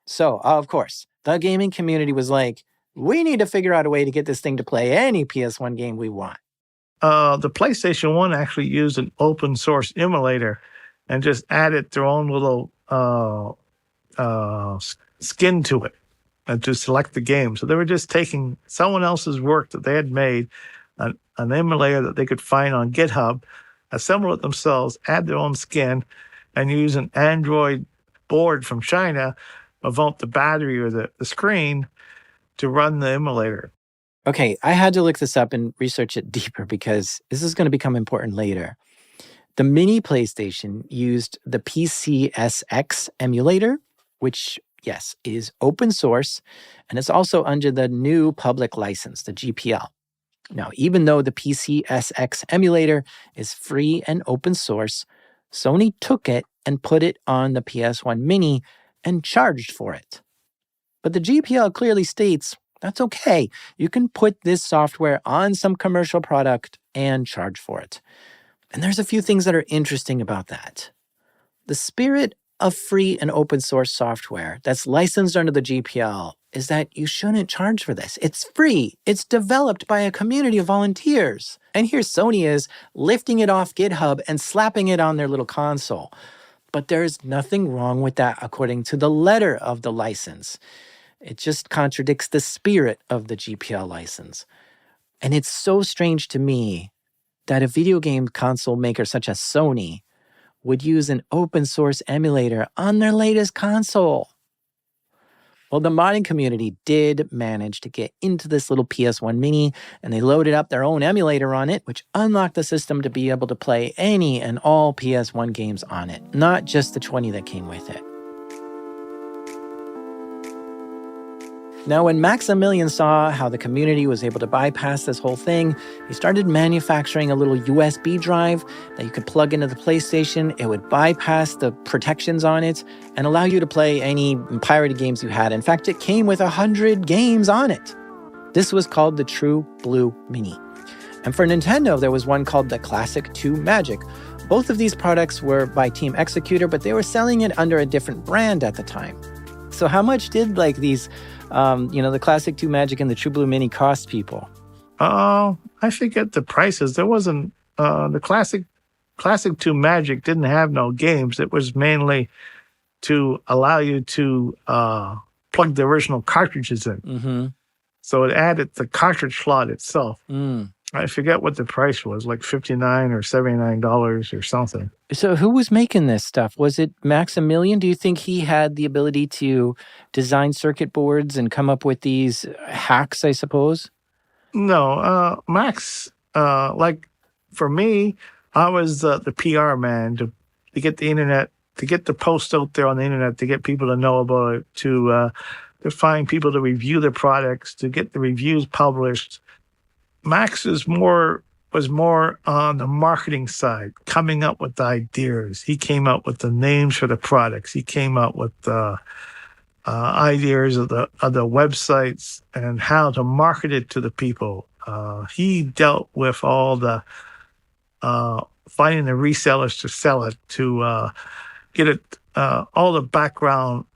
So, of course, the gaming community was like, we need to figure out a way to get this thing to play any PS1 game we want. The PlayStation 1 actually used an open source emulator and just added their own little skin to it and to select the game. So they were just taking someone else's work that they had made, an emulator that they could find on GitHub, assemble it themselves, add their own skin, and use an Android board from China, mount the battery or the screen to run the emulator. Okay, I had to look this up and research it deeper because this is going to become important later. The mini PlayStation used the PCSX emulator, which, yes, is open source, and it's also under the new public license, the GPL. Now, even though the PCSX emulator is free and open source, Sony took it and put it on the PS1 Mini and charged for it. But the GPL clearly states, that's okay. You can put this software on some commercial product and charge for it. And there's a few things that are interesting about that. The spirit of free and open source software that's licensed under the GPL is that you shouldn't charge for this. It's free. It's developed by a community of volunteers. And here Sony is lifting it off GitHub and slapping it on their little console. But there's nothing wrong with that according to the letter of the license. It just contradicts the spirit of the GPL license. And it's so strange to me that a video game console maker such as Sony would use an open source emulator on their latest console. Well, the modding community did manage to get into this little PS1 Mini, and they loaded up their own emulator on it, which unlocked the system to be able to play any and all PS1 games on it, not just the 20 that came with it. Now, when Maximilian saw how the community was able to bypass this whole thing, he started manufacturing a little USB drive that you could plug into the PlayStation. It would bypass the protections on it and allow you to play any pirated games you had. In fact, it came with 100 games on it. This was called the True Blue Mini. And for Nintendo, there was one called the Classic 2 Magic. Both of these products were by Team Xecuter, but they were selling it under a different brand at the time. So how much did these the Classic 2 Magic and the True Blue Mini cost people? I forget the prices. There wasn't the Classic 2 Magic didn't have no games. It was mainly to allow you to plug the original cartridges in. Mm-hmm. So it added the cartridge slot itself. Mm. I forget what the price was, like $59 or $79 or something. So who was making this stuff? Was it Maximilian? Do you think he had the ability to design circuit boards and come up with these hacks, I suppose? No, Max, for me, I was the PR man to get the internet, to get the post out there on the internet, to get people to know about it, to find people to review the products, to get the reviews published. Max was more on the marketing side, coming up with the ideas. He came up with the names for the products. He came up with the ideas of the websites and how to market it to the people. He dealt with all the finding the resellers to sell it, to get it, all the background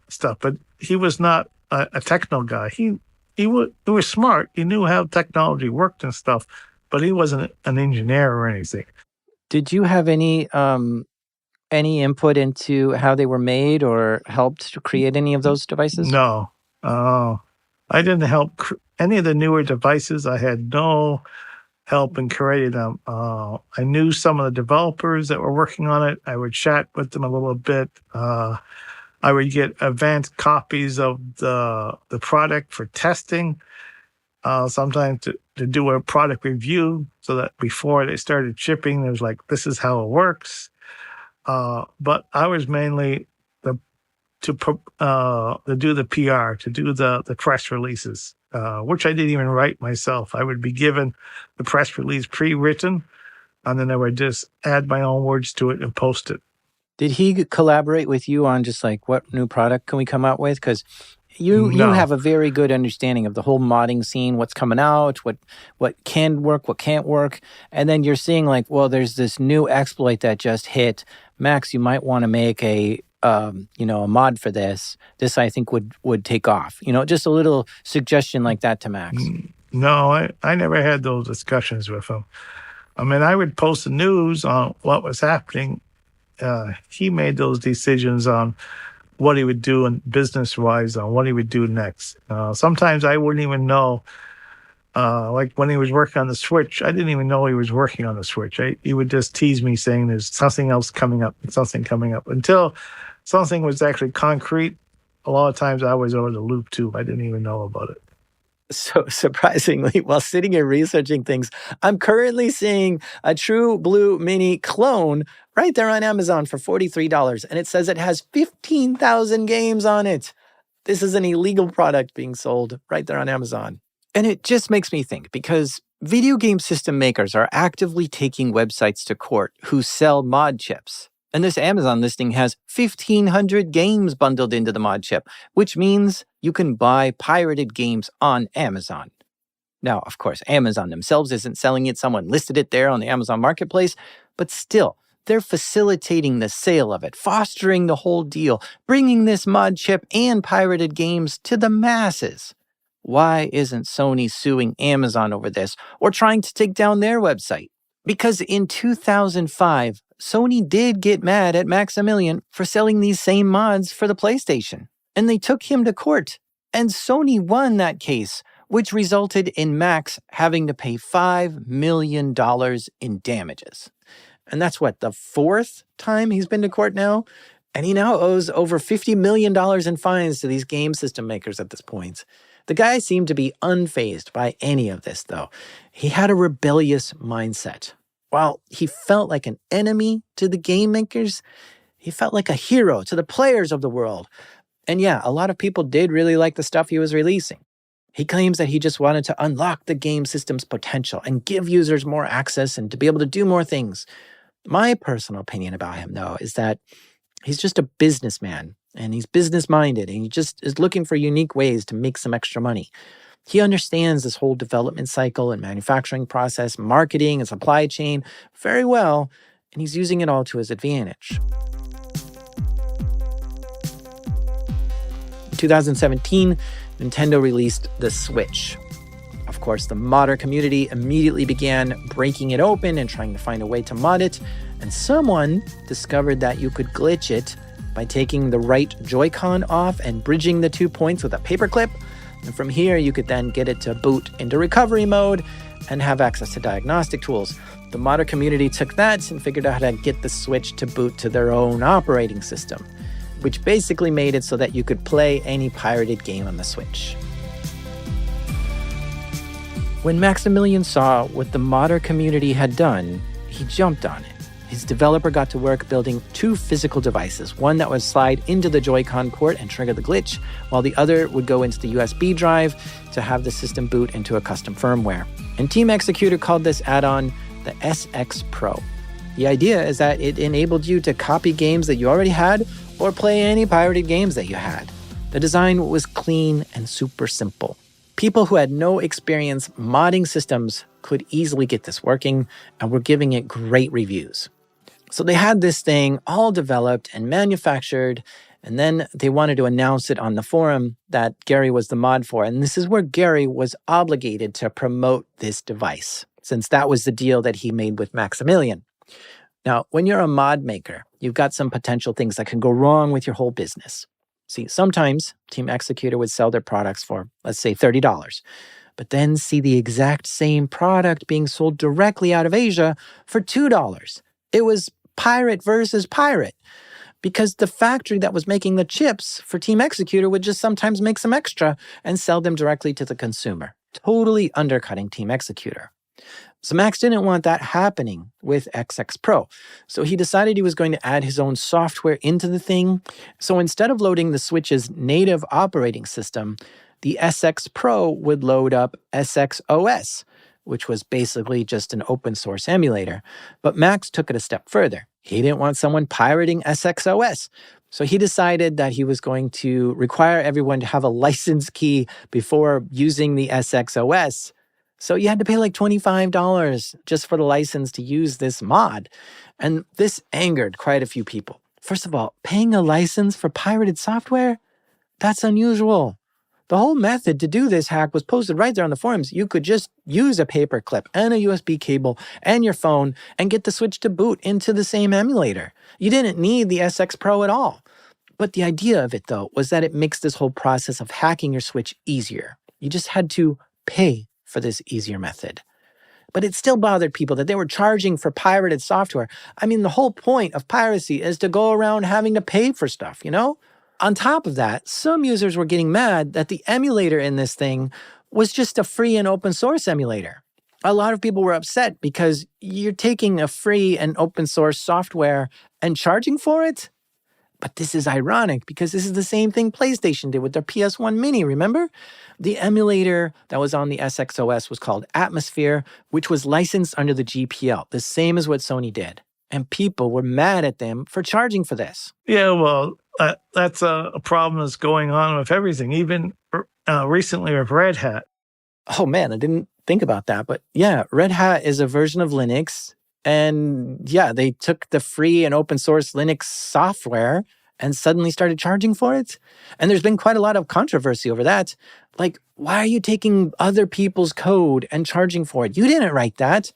stuff. But he was not a techno guy. He was smart. He knew how technology worked and stuff, but he wasn't an engineer or anything. Did you have any input into how they were made or helped to create any of those devices? No. I didn't help any of the newer devices. I had no help in creating them. I knew some of the developers that were working on it. I would chat with them a little bit. I would get advanced copies of the product for testing, sometimes to do a product review so that before they started shipping, it was like, this is how it works. But I was mainly to do the PR, to do the press releases, which I didn't even write myself. I would be given the press release pre-written, and then I would just add my own words to it and post it. Did he collaborate with you on just what new product can we come out with? Because you have a very good understanding of the whole modding scene, what's coming out, what can work, what can't work. And then you're seeing there's this new exploit that just hit. Max, you might want to make a mod for this. This, I think, would take off. Just a little suggestion like that to Max. No, I never had those discussions with him. I mean, I would post the news on what was happening. He made those decisions on what he would do and business-wise, on what he would do next. Sometimes I wouldn't even know. Like when he was working on the Switch, I didn't even know he was working on the Switch. He would just tease me saying there's something else coming up, until something was actually concrete. A lot of times I was over the loop too. I didn't even know about it. So surprisingly, while sitting here researching things, I'm currently seeing a True Blue Mini clone right there on Amazon for $43. And it says it has 15,000 games on it. This is an illegal product being sold right there on Amazon. And it just makes me think, because video game system makers are actively taking websites to court who sell mod chips. And this Amazon listing has 1,500 games bundled into the mod chip, which means you can buy pirated games on Amazon. Now, of course, Amazon themselves isn't selling it. Someone listed it there on the Amazon marketplace. But still, They're facilitating the sale of it, fostering the whole deal, bringing this mod chip and pirated games to the masses. Why isn't Sony suing Amazon over this or trying to take down their website? Because in 2005, Sony did get mad at Maximilian for selling these same mods for the PlayStation, and they took him to court. And Sony won that case, which resulted in Max having to pay $5 million in damages. And that's what, the fourth time he's been to court now? And he now owes over $50 million in fines to these game system makers at this point. The guy seemed to be unfazed by any of this, though. He had a rebellious mindset. While he felt like an enemy to the game makers, he felt like a hero to the players of the world. And yeah, a lot of people did really like the stuff he was releasing. He claims that he just wanted to unlock the game system's potential and give users more access and to be able to do more things. My personal opinion about him, though, is that he's just a businessman, and he's business-minded, and he just is looking for unique ways to make some extra money. He understands this whole development cycle and manufacturing process, marketing and supply chain very well, and he's using it all to his advantage. In 2017, Nintendo released the Switch. Of course, the modder community immediately began breaking it open and trying to find a way to mod it, and someone discovered that you could glitch it by taking the right Joy-Con off and bridging the 2 points with a paperclip. And from here, you could then get it to boot into recovery mode and have access to diagnostic tools. The modder community took that and figured out how to get the Switch to boot to their own operating system, which basically made it so that you could play any pirated game on the Switch. When Maximilian saw what the modder community had done, he jumped on it. His developer got to work building 2 physical devices, one that would slide into the Joy-Con port and trigger the glitch, while the other would go into the USB drive to have the system boot into a custom firmware. And Team Xecuter called this add-on the SX Pro. The idea is that it enabled you to copy games that you already had or play any pirated games that you had. The design was clean and super simple. People who had no experience modding systems could easily get this working and were giving it great reviews. So they had this thing all developed and manufactured, and then they wanted to announce it on the forum that Gary was the mod for. And this is where Gary was obligated to promote this device, since that was the deal that he made with Maximilian. Now, when you're a mod maker, you've got some potential things that can go wrong with your whole business. See, sometimes Team Xecuter would sell their products for, let's say, $30, but then see the exact same product being sold directly out of Asia for $2. It was pirate versus pirate, because the factory that was making the chips for Team Xecuter would just sometimes make some extra and sell them directly to the consumer, totally undercutting Team Xecuter. So Max didn't want that happening with XX Pro, so he decided he was going to add his own software into the thing. So instead of loading the Switch's native operating system, the SX Pro would load up SXOS, which was basically just an open source emulator. But Max took it a step further. He didn't want someone pirating SXOS. So he decided that he was going to require everyone to have a license key before using the SXOS. So you had to pay like $25 just for the license to use this mod. And this angered quite a few people. First of all, paying a license for pirated software? That's unusual. The whole method to do this hack was posted right there on the forums. You could just use a paper clip and a USB cable and your phone and get the Switch to boot into the same emulator. You didn't need the SX Pro at all. But the idea of it, though, was that it makes this whole process of hacking your Switch easier. You just had to pay for this easier method. But it still bothered people that they were charging for pirated software. I mean, the whole point of piracy is to go around having to pay for stuff, you know? On top of that, some users were getting mad that the emulator in this thing was just a free and open source emulator. A lot of people were upset because you're taking a free and open source software and charging for it? But this is ironic because this is the same thing PlayStation did with their PS1 Mini, remember? The emulator that was on the SXOS was called Atmosphere, which was licensed under the GPL, the same as what Sony did. And people were mad at them for charging for this. Yeah, well, that's a problem that's going on with everything, even recently with Red Hat. Oh man, I didn't think about that. But yeah, Red Hat is a version of Linux And yeah, they took the free and open source Linux software and suddenly started charging for it. And there's been quite a lot of controversy over that. Like, why are you taking other people's code and charging for it? You didn't write that.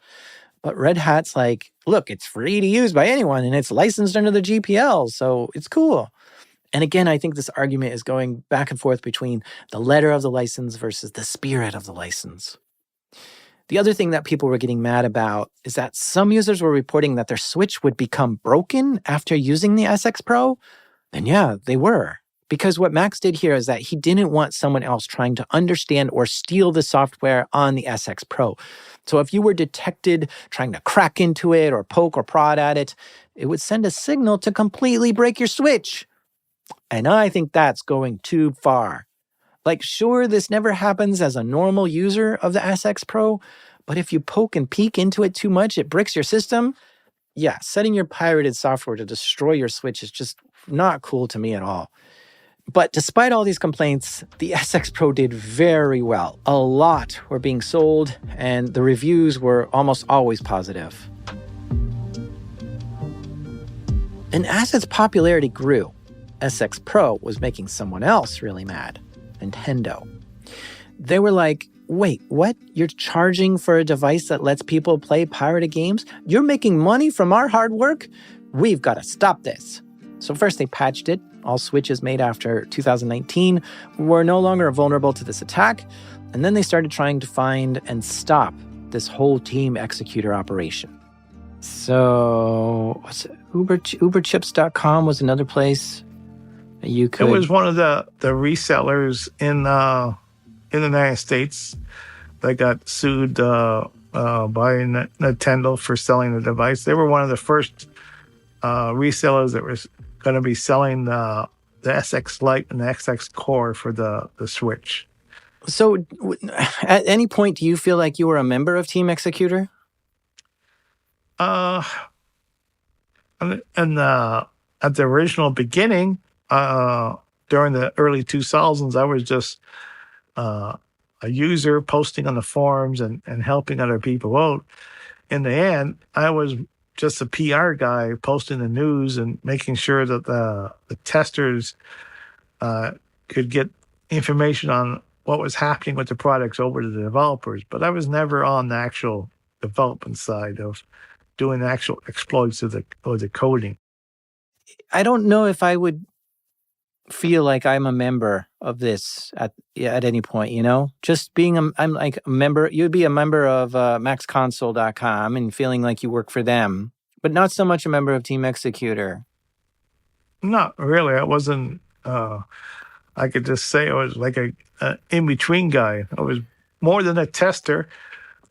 But Red Hat's like, look, it's free to use by anyone and it's licensed under the GPL, so it's cool. And again, I think this argument is going back and forth between the letter of the license versus the spirit of the license. The other thing that people were getting mad about is that some users were reporting that their switch would become broken after using the SX Pro. And yeah, they were. Because what Max did here is that he didn't want someone else trying to understand or steal the software on the SX Pro. So if you were detected trying to crack into it or poke or prod at it, it would send a signal to completely break your switch. And I think that's going too far. Like, sure, this never happens as a normal user of the SX Pro, but if you poke and peek into it too much, it bricks your system. Yeah, setting your pirated software to destroy your switch is just not cool to me at all. But despite all these complaints, the SX Pro did very well. A lot were being sold, and the reviews were almost always positive. And as its popularity grew, SX Pro was making someone else really mad. Nintendo. They were like, wait, what? You're charging for a device that lets people play pirated games? You're making money from our hard work? We've got to stop this. So first they patched it. All switches made after 2019 were no longer vulnerable to this attack. And then they started trying to find and stop this whole Team Xecuter operation. So what's it? Uberchips.com was another place you could... It was one of the resellers in the United States that got sued by Nintendo for selling the device. They were one of the first resellers that was going to be selling the SX Lite and the SX Core for the Switch. So at any point, do you feel like you were a member of Team Xecuter? At the original beginning, during the early 2000s, I was just a user posting on the forums and helping other people out. In the end, I was just a PR guy posting the news and making sure that the testers could get information on what was happening with the products over to the developers. But I was never on the actual development side of doing the actual exploits of the coding. I don't know if I would feel like I'm a member of this at any point, you know? Just being I'm like a member, you'd be a member of maxconsole.com and feeling like you work for them, but not so much a member of Team Xecuter. Not really. I wasn't, I could just say I was like a in-between guy. I was more than a tester,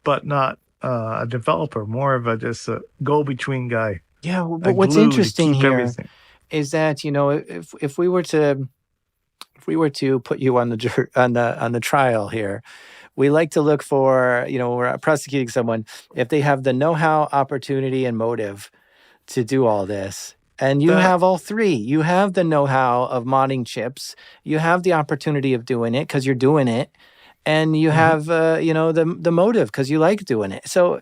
but not a developer, more of just a go-between guy. Yeah, but what's interesting here everything. Is that, you know, if we were to put you on the trial here, we like to look for, you know, we're prosecuting someone if they have the know-how, opportunity, and motive to do all this. And you have all three. You have the know-how of modding chips. You have the opportunity of doing it because you're doing it, and you have you know, the motive because you like doing it. So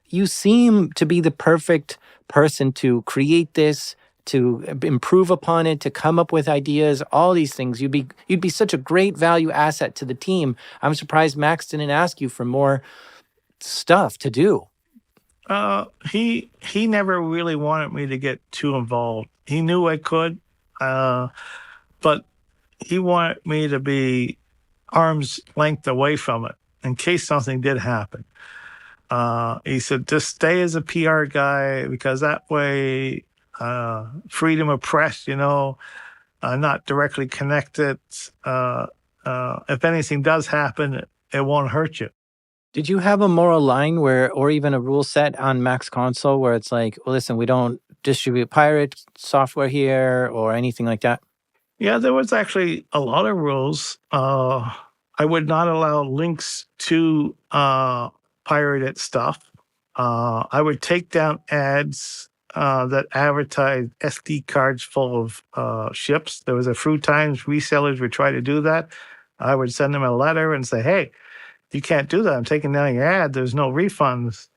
you seem to be the perfect person to create this, to improve upon it, to come up with ideas, all these things. You'd be such a great value asset to the team. I'm surprised Max didn't ask you for more stuff to do. He never really wanted me to get too involved. He knew I could, but he wanted me to be arm's length away from it in case something did happen. He said, just stay as a PR guy because that way, freedom of press, you know, not directly connected. If anything does happen, it won't hurt you. Did you have a moral line or even a rule set on Max Console where it's like, well, listen, we don't distribute pirate software here or anything like that? Yeah, there was actually a lot of rules. I would not allow links to pirated stuff. I would take down ads that advertised SD cards full of ships. There was a few times resellers would try to do that. I would send them a letter and say, hey, you can't do that. I'm taking down your ad. There's no refunds.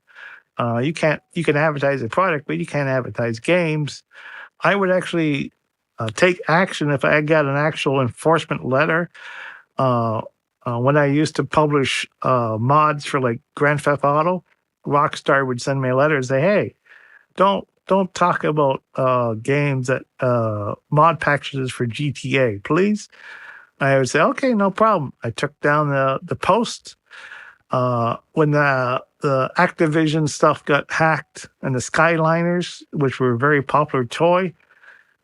You can advertise a product, but you can't advertise games. I would actually take action if I got an actual enforcement letter. When I used to publish mods for like Grand Theft Auto, Rockstar would send me a letter and say, "Hey, don't talk about games that mod packages for GTA, please." I would say, "Okay, no problem." I took down the post. When the Activision stuff got hacked and the Skyliners, which were a very popular toy,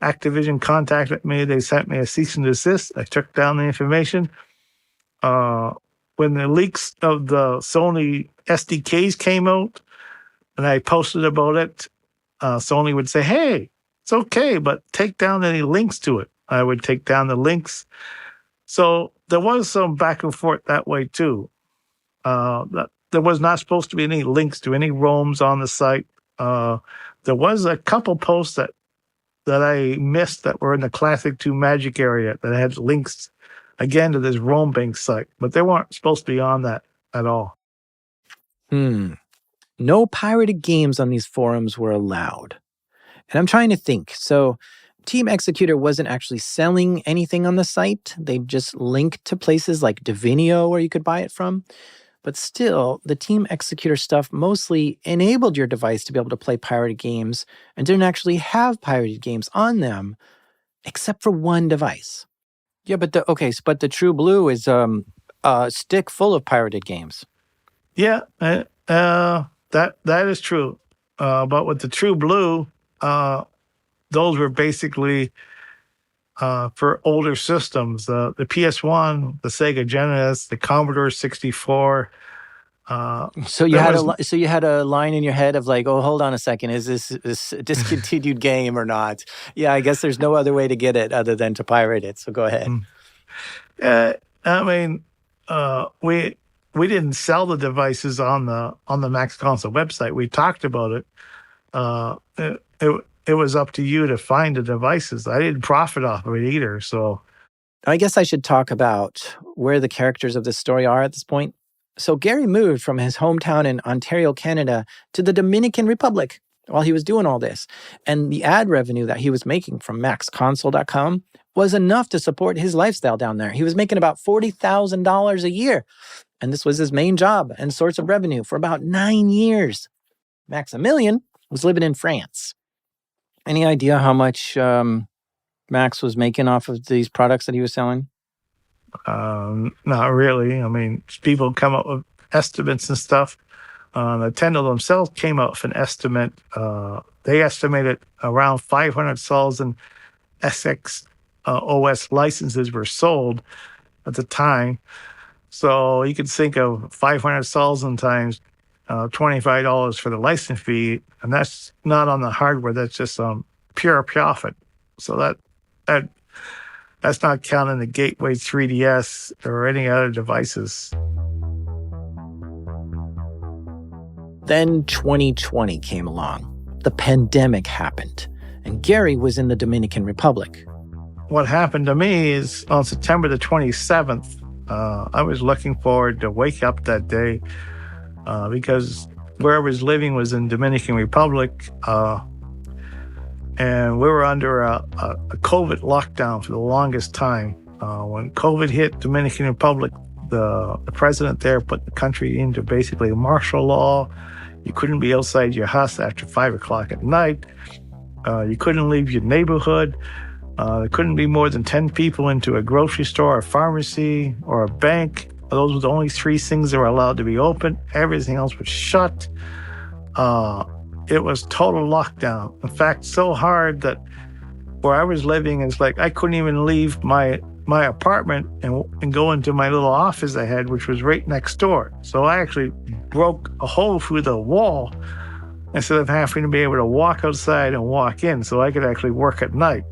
Activision contacted me. They sent me a cease and desist. I took down the information. When the leaks of the Sony SDKs came out and I posted about it, Sony would say, "Hey, it's okay, but take down any links to it." I would take down the links. So there was some back and forth that way too. There was not supposed to be any links to any ROMs on the site. There was a couple posts that I missed that were in the Classic 2 Magic area that had links, again, to this ROM bank site, but they weren't supposed to be on that at all. No pirated games on these forums were allowed. And I'm trying to think. So Team Xecuter wasn't actually selling anything on the site. They just linked to places like Divinio where you could buy it from. But still, the Team Xecuter stuff mostly enabled your device to be able to play pirated games and didn't actually have pirated games on them, except for one device. Yeah, but the True Blue is a stick full of pirated games. Yeah, that is true. But with the True Blue, those were basically for older systems. The PS1, the Sega Genesis, the Commodore 64. So you had a line in your head of like, oh, hold on a second, is this a discontinued game or not? Yeah, I guess there's no other way to get it other than to pirate it. So go ahead. I mean, we didn't sell the devices on the Max Console website. We talked about it. It was up to you to find the devices. I didn't profit off of it either. So I guess I should talk about where the characters of this story are at this point. So Gary moved from his hometown in Ontario, Canada, to the Dominican Republic while he was doing all this. And the ad revenue that he was making from MaxConsole.com was enough to support his lifestyle down there. He was making about $40,000 a year. And this was his main job and source of revenue for about 9 years. Maximilian was living in France. Any idea how much Max was making off of these products that he was selling? Not really. I mean, people come up with estimates and stuff. Nintendo themselves came up with an estimate. They estimated around 500,000 SX OS licenses were sold at the time. So you could think of 500,000 times $25 for the license fee, and that's not on the hardware. That's just pure profit. So that's not counting the Gateway 3DS or any other devices. Then 2020 came along. The pandemic happened, and Gary was in the Dominican Republic. What happened to me is on September the 27th, I was looking forward to wake up that day because where I was living was in Dominican Republic, and we were under a COVID lockdown for the longest time. When COVID hit Dominican Republic, the president there put the country into basically martial law. You couldn't be outside your house after 5 o'clock at night. You couldn't leave your neighborhood. There couldn't be more than 10 people into a grocery store, a pharmacy, or a bank. Those were the only 3 things that were allowed to be open. Everything else was shut. It was total lockdown. In fact, so hard that where I was living, it's like I couldn't even leave my apartment and go into my little office I had, which was right next door. So I actually broke a hole through the wall instead of having to be able to walk outside and walk in, so I could actually work at night.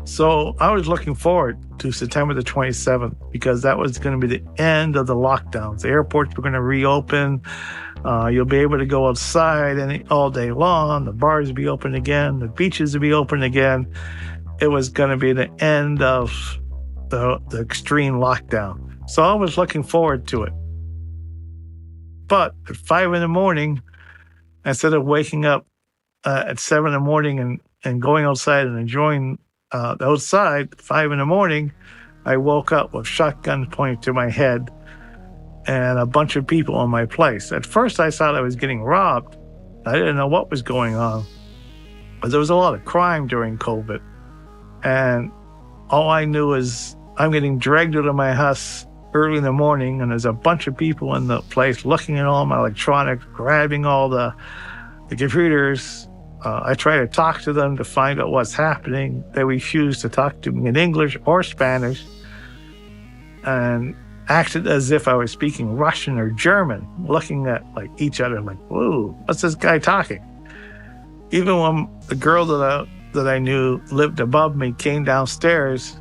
So I was looking forward to September the 27th because that was going to be the end of the lockdowns. The airports were going to reopen. You'll be able to go outside all day long. The bars will be open again. The beaches will be open again. It was going to be the end of the extreme lockdown. So I was looking forward to it. But at 5 a.m, instead of waking up at 7 in the morning and going outside and enjoying outside 5 in the morning, I woke up with shotguns pointed to my head and a bunch of people on my place. At first, I thought I was getting robbed. I didn't know what was going on, but there was a lot of crime during COVID. And all I knew is I'm getting dragged out of my house early in the morning, and there's a bunch of people in the place looking at all my electronics, grabbing all the computers. I try to talk to them to find out what's happening. They refuse to talk to me in English or Spanish and acted as if I was speaking Russian or German, looking at like each other like, whoa, what's this guy talking? Even when the girl that I knew lived above me came downstairs,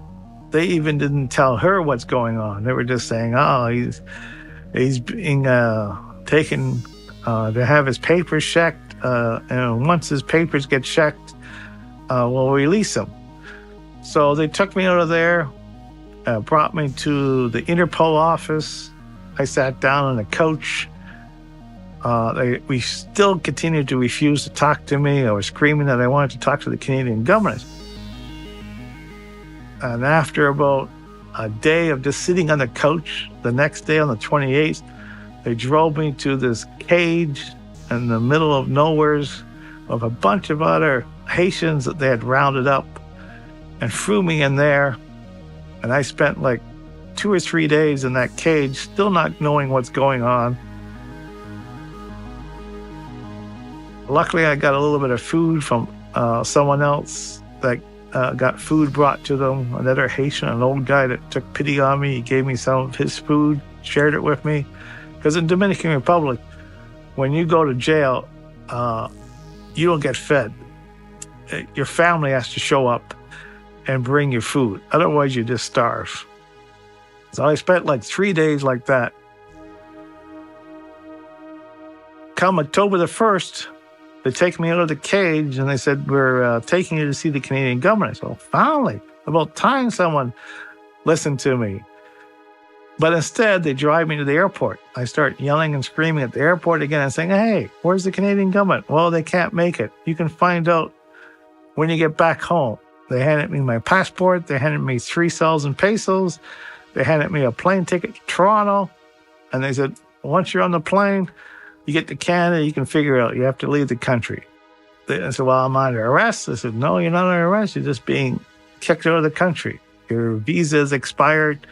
they even didn't tell her what's going on. They were just saying, oh, he's being taken to have his papers checked. And once his papers get checked, we'll release him. So they took me out of there, brought me to the Interpol office. I sat down on a couch. We still continued to refuse to talk to me. I was screaming that I wanted to talk to the Canadian government. And after about a day of just sitting on the couch, the next day on the 28th, they drove me to this cage in the middle of nowheres with a bunch of other Haitians that they had rounded up and threw me in there. And I spent like 2 or 3 days in that cage, still not knowing what's going on. Luckily, I got a little bit of food from someone else that got food brought to them. Another Haitian, an old guy that took pity on me. He gave me some of his food, shared it with me. Because in Dominican Republic, when you go to jail, you don't get fed. Your family has to show up and bring you food. Otherwise, you just starve. So I spent like 3 days like that. Come October the 1st, they take me out of the cage and they said, we're taking you to see the Canadian government. So finally, about time someone listened to me. But instead, they drive me to the airport. I start yelling and screaming at the airport again and saying, hey, where's the Canadian government? Well, they can't make it. You can find out when you get back home. They handed me my passport. They handed me 3,000 pesos. They handed me a plane ticket to Toronto. And they said, once you're on the plane, you get to Canada, you can figure out you have to leave the country. I said, well, I'm under arrest. I said, no, you're not under arrest. You're just being kicked out of the country. Your visa is expired.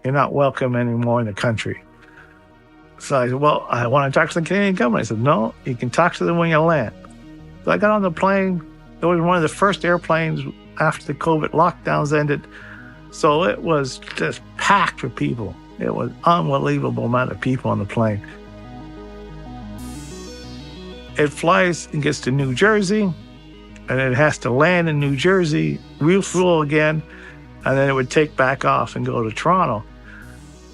You're not welcome anymore in the country. So I said, well, I want to talk to the Canadian government. I said, no, you can talk to them when you land. So I got on the plane. It was one of the first airplanes after the COVID lockdowns ended. So it was just packed with people. It was an unbelievable amount of people on the plane. It flies and gets to New Jersey, and it has to land in New Jersey, refuel again, and then it would take back off and go to Toronto.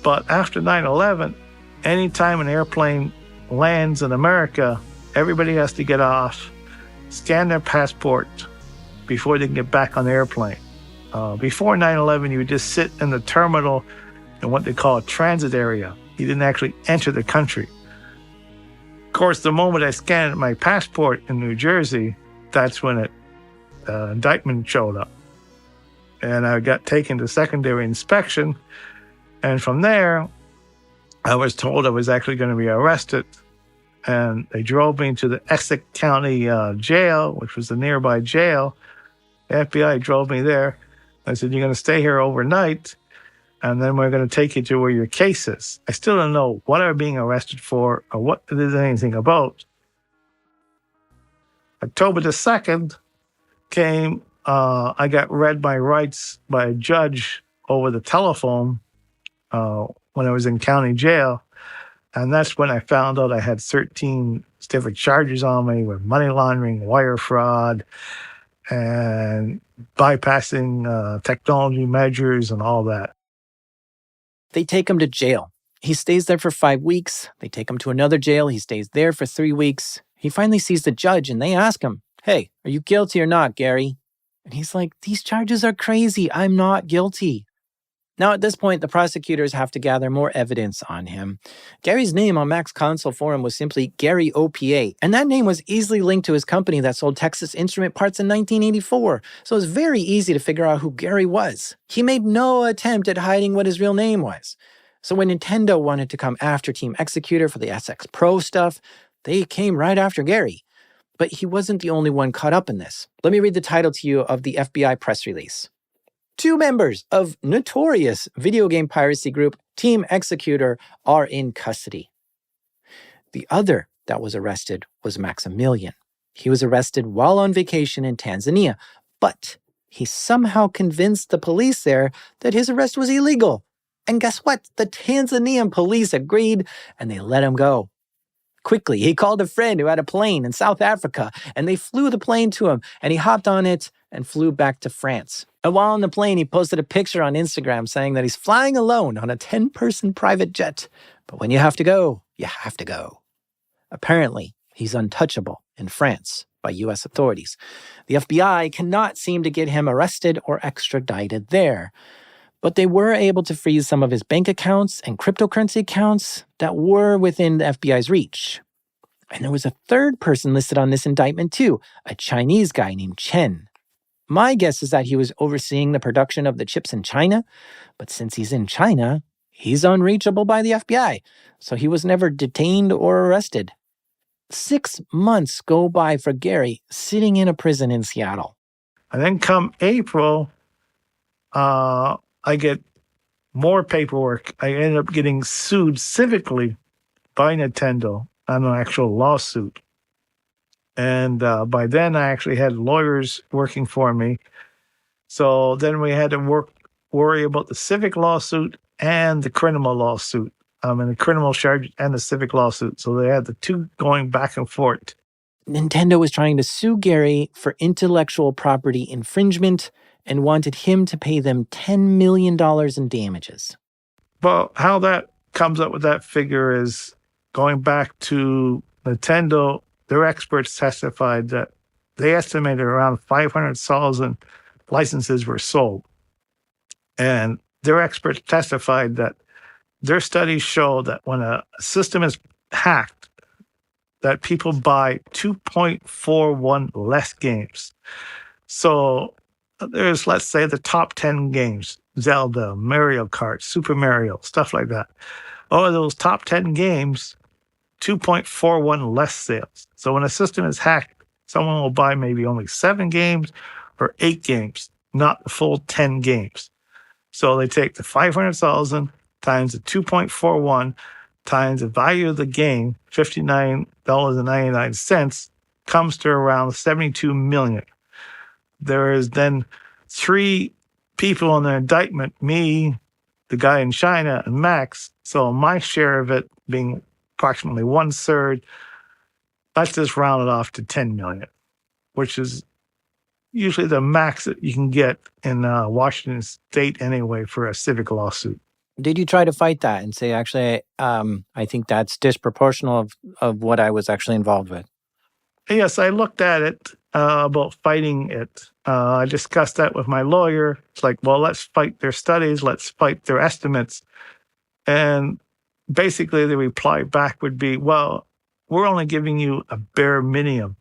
But after 9/11, anytime an airplane lands in America, everybody has to get off, scan their passport before they can get back on the airplane. Before 9/11, you would just sit in the terminal in what they call a transit area. You didn't actually enter the country. Of course, the moment I scanned my passport in New Jersey, that's when indictment showed up. And I got taken to secondary inspection. And from there, I was told I was actually going to be arrested. And they drove me to the Essex County jail, which was the nearby jail. The FBI drove me there. I said, you're going to stay here overnight, and then we're going to take you to where your case is. I still don't know what I'm being arrested for or what it is anything about. October the 2nd came, I got read my rights by a judge over the telephone when I was in county jail. And that's when I found out I had 13 different charges on me with money laundering, wire fraud, and bypassing technology measures and all that. They take him to jail. He stays there for 5 weeks. They take him to another jail. He stays there for 3 weeks. He finally sees the judge and they ask him, hey, are you guilty or not, Gary? And he's like, these charges are crazy. I'm not guilty. Now, at this point, the prosecutors have to gather more evidence on him. Gary's name on Mac's console forum was simply Gary OPA, and that name was easily linked to his company that sold Texas Instrument parts in 1984, so it was very easy to figure out who Gary was. He made no attempt at hiding what his real name was. So when Nintendo wanted to come after Team Xecuter for the SX Pro stuff, they came right after Gary. But he wasn't the only one caught up in this. Let me read the title to you of the FBI press release. 2 members of notorious video game piracy group Team Xecuter are in custody. The other that was arrested was Maximilian. He was arrested while on vacation in Tanzania, but he somehow convinced the police there that his arrest was illegal. And guess what? The Tanzanian police agreed and they let him go. Quickly, he called a friend who had a plane in South Africa, and they flew the plane to him, and he hopped on it and flew back to France. And while on the plane, he posted a picture on Instagram saying that he's flying alone on a 10-person private jet. But when you have to go, you have to go. Apparently, he's untouchable in France by U.S. authorities. The FBI cannot seem to get him arrested or extradited there. But they were able to freeze some of his bank accounts and cryptocurrency accounts that were within the FBI's reach. And there was a third person listed on this indictment too, a Chinese guy named Chen. My guess is that he was overseeing the production of the chips in China, but since he's in China, he's unreachable by the FBI, so he was never detained or arrested. 6 months go by for Gary sitting in a prison in Seattle. And then come April, I get more paperwork. I end up getting sued civically by Nintendo on an actual lawsuit. And by then, I actually had lawyers working for me. So then we had to worry about the civic lawsuit and the criminal lawsuit. And the criminal charge and the civic lawsuit. So they had the two going back and forth. Nintendo was trying to sue Gary for intellectual property infringement and wanted him to pay them $10 million in damages. Well, how that comes up with that figure is going back to Nintendo. Their experts testified that they estimated around 500,000 licenses were sold. And their experts testified that their studies show that when a system is hacked, that people buy 2.41 less games. So there's, let's say, the top 10 games, Zelda, Mario Kart, Super Mario, stuff like that. Of those top 10 games, 2.41 less sales. So when a system is hacked, someone will buy maybe only 7 games or 8 games, not the full 10 games. So they take the 500,000 times the 2.41 times the value of the game, $59.99, comes to around 72 million. There is then 3 people in the indictment, me, the guy in China, and Max. So my share of it being approximately 1/3, let's just round it off to 10 million, which is usually the max that you can get in Washington State anyway for a civic lawsuit. Did you try to fight that and say, actually, I think that's disproportional of what I was actually involved with? Yes, I looked at it about fighting it. I discussed that with my lawyer. It's like, well, let's fight their studies. Let's fight their estimates. And basically the reply back would be, well, we're only giving you a bare minimum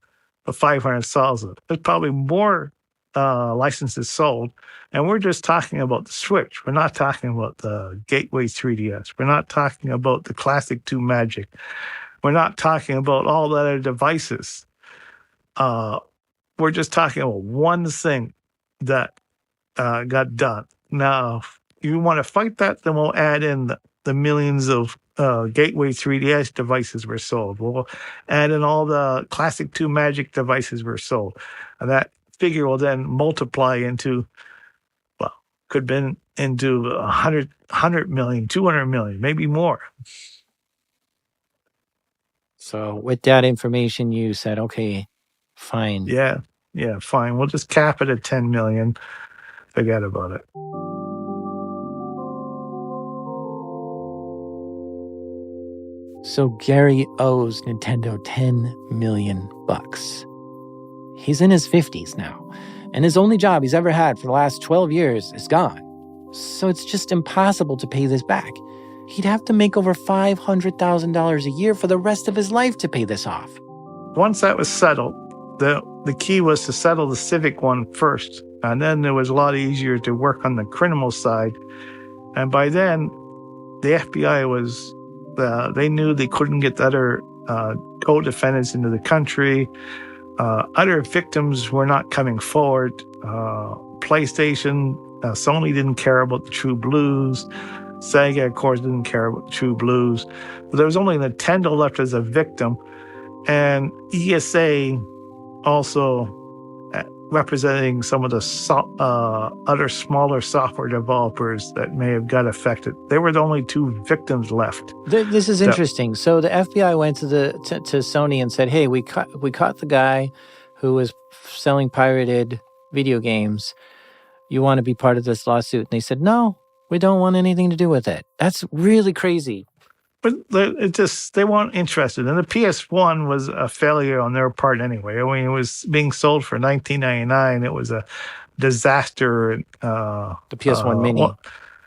of 500,000. There's probably more licenses sold. And we're just talking about the Switch. We're not talking about the Gateway 3DS. We're not talking about the Classic 2 Magic. We're not talking about all the other devices. We're just talking about one thing that got done. Now, if you want to fight that, then we'll add in the millions of Gateway 3DS devices were sold. We'll add in all the Classic 2 Magic devices were sold. And that figure will then multiply into, well, could have been into 100 million, 200 million, maybe more. So with that information, you said, okay, fine. Yeah, fine. We'll just cap it at 10 million. Forget about it. So Gary owes Nintendo $10 million. He's in his 50s now, and his only job he's ever had for the last 12 years is gone. So it's just impossible to pay this back. He'd have to make over $500,000 a year for the rest of his life to pay this off. Once that was settled, the key was to settle the civic one first. And then it was a lot easier to work on the criminal side. And by then, the FBI they knew they couldn't get the other co-defendants into the country. Other victims were not coming forward. PlayStation, Sony didn't care about the True Blues. Sega, of course, didn't care about the True Blues. But there was only Nintendo left as a victim. And ESA also representing some of the other smaller software developers that may have got affected. They were the only two victims left. This is interesting. So the FBI went to Sony and said, "Hey, we caught the guy who was selling pirated video games. You want to be part of this lawsuit?" And they said, "No, we don't want anything to do with it." That's really crazy. But they weren't interested. And the PS1 was a failure on their part anyway. I mean, it was being sold for $19.99. It was a disaster. The PS1 Mini.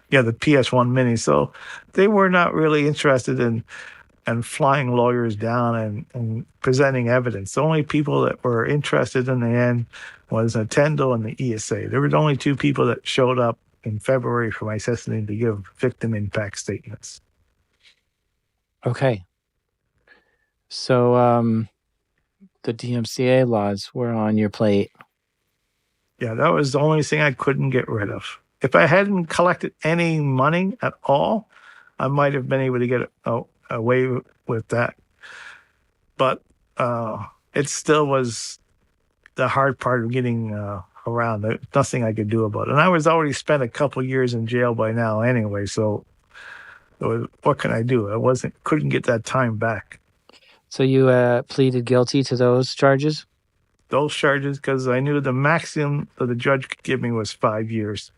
The PS1 Mini. So they were not really interested in flying lawyers down and presenting evidence. The only people that were interested in the end was Nintendo and the ESA. There were the only two people that showed up in February for my testimony to give victim impact statements. Okay. So the DMCA laws were on your plate. Yeah, that was the only thing I couldn't get rid of. If I hadn't collected any money at all, I might have been able to get away with that. But it still was the hard part of getting around. There's nothing I could do about it. And I was already spent a couple of years in jail by now anyway, so what can I do? Couldn't get that time back. So you pleaded guilty to those charges? Those charges, because I knew the maximum that the judge could give me was 5 years.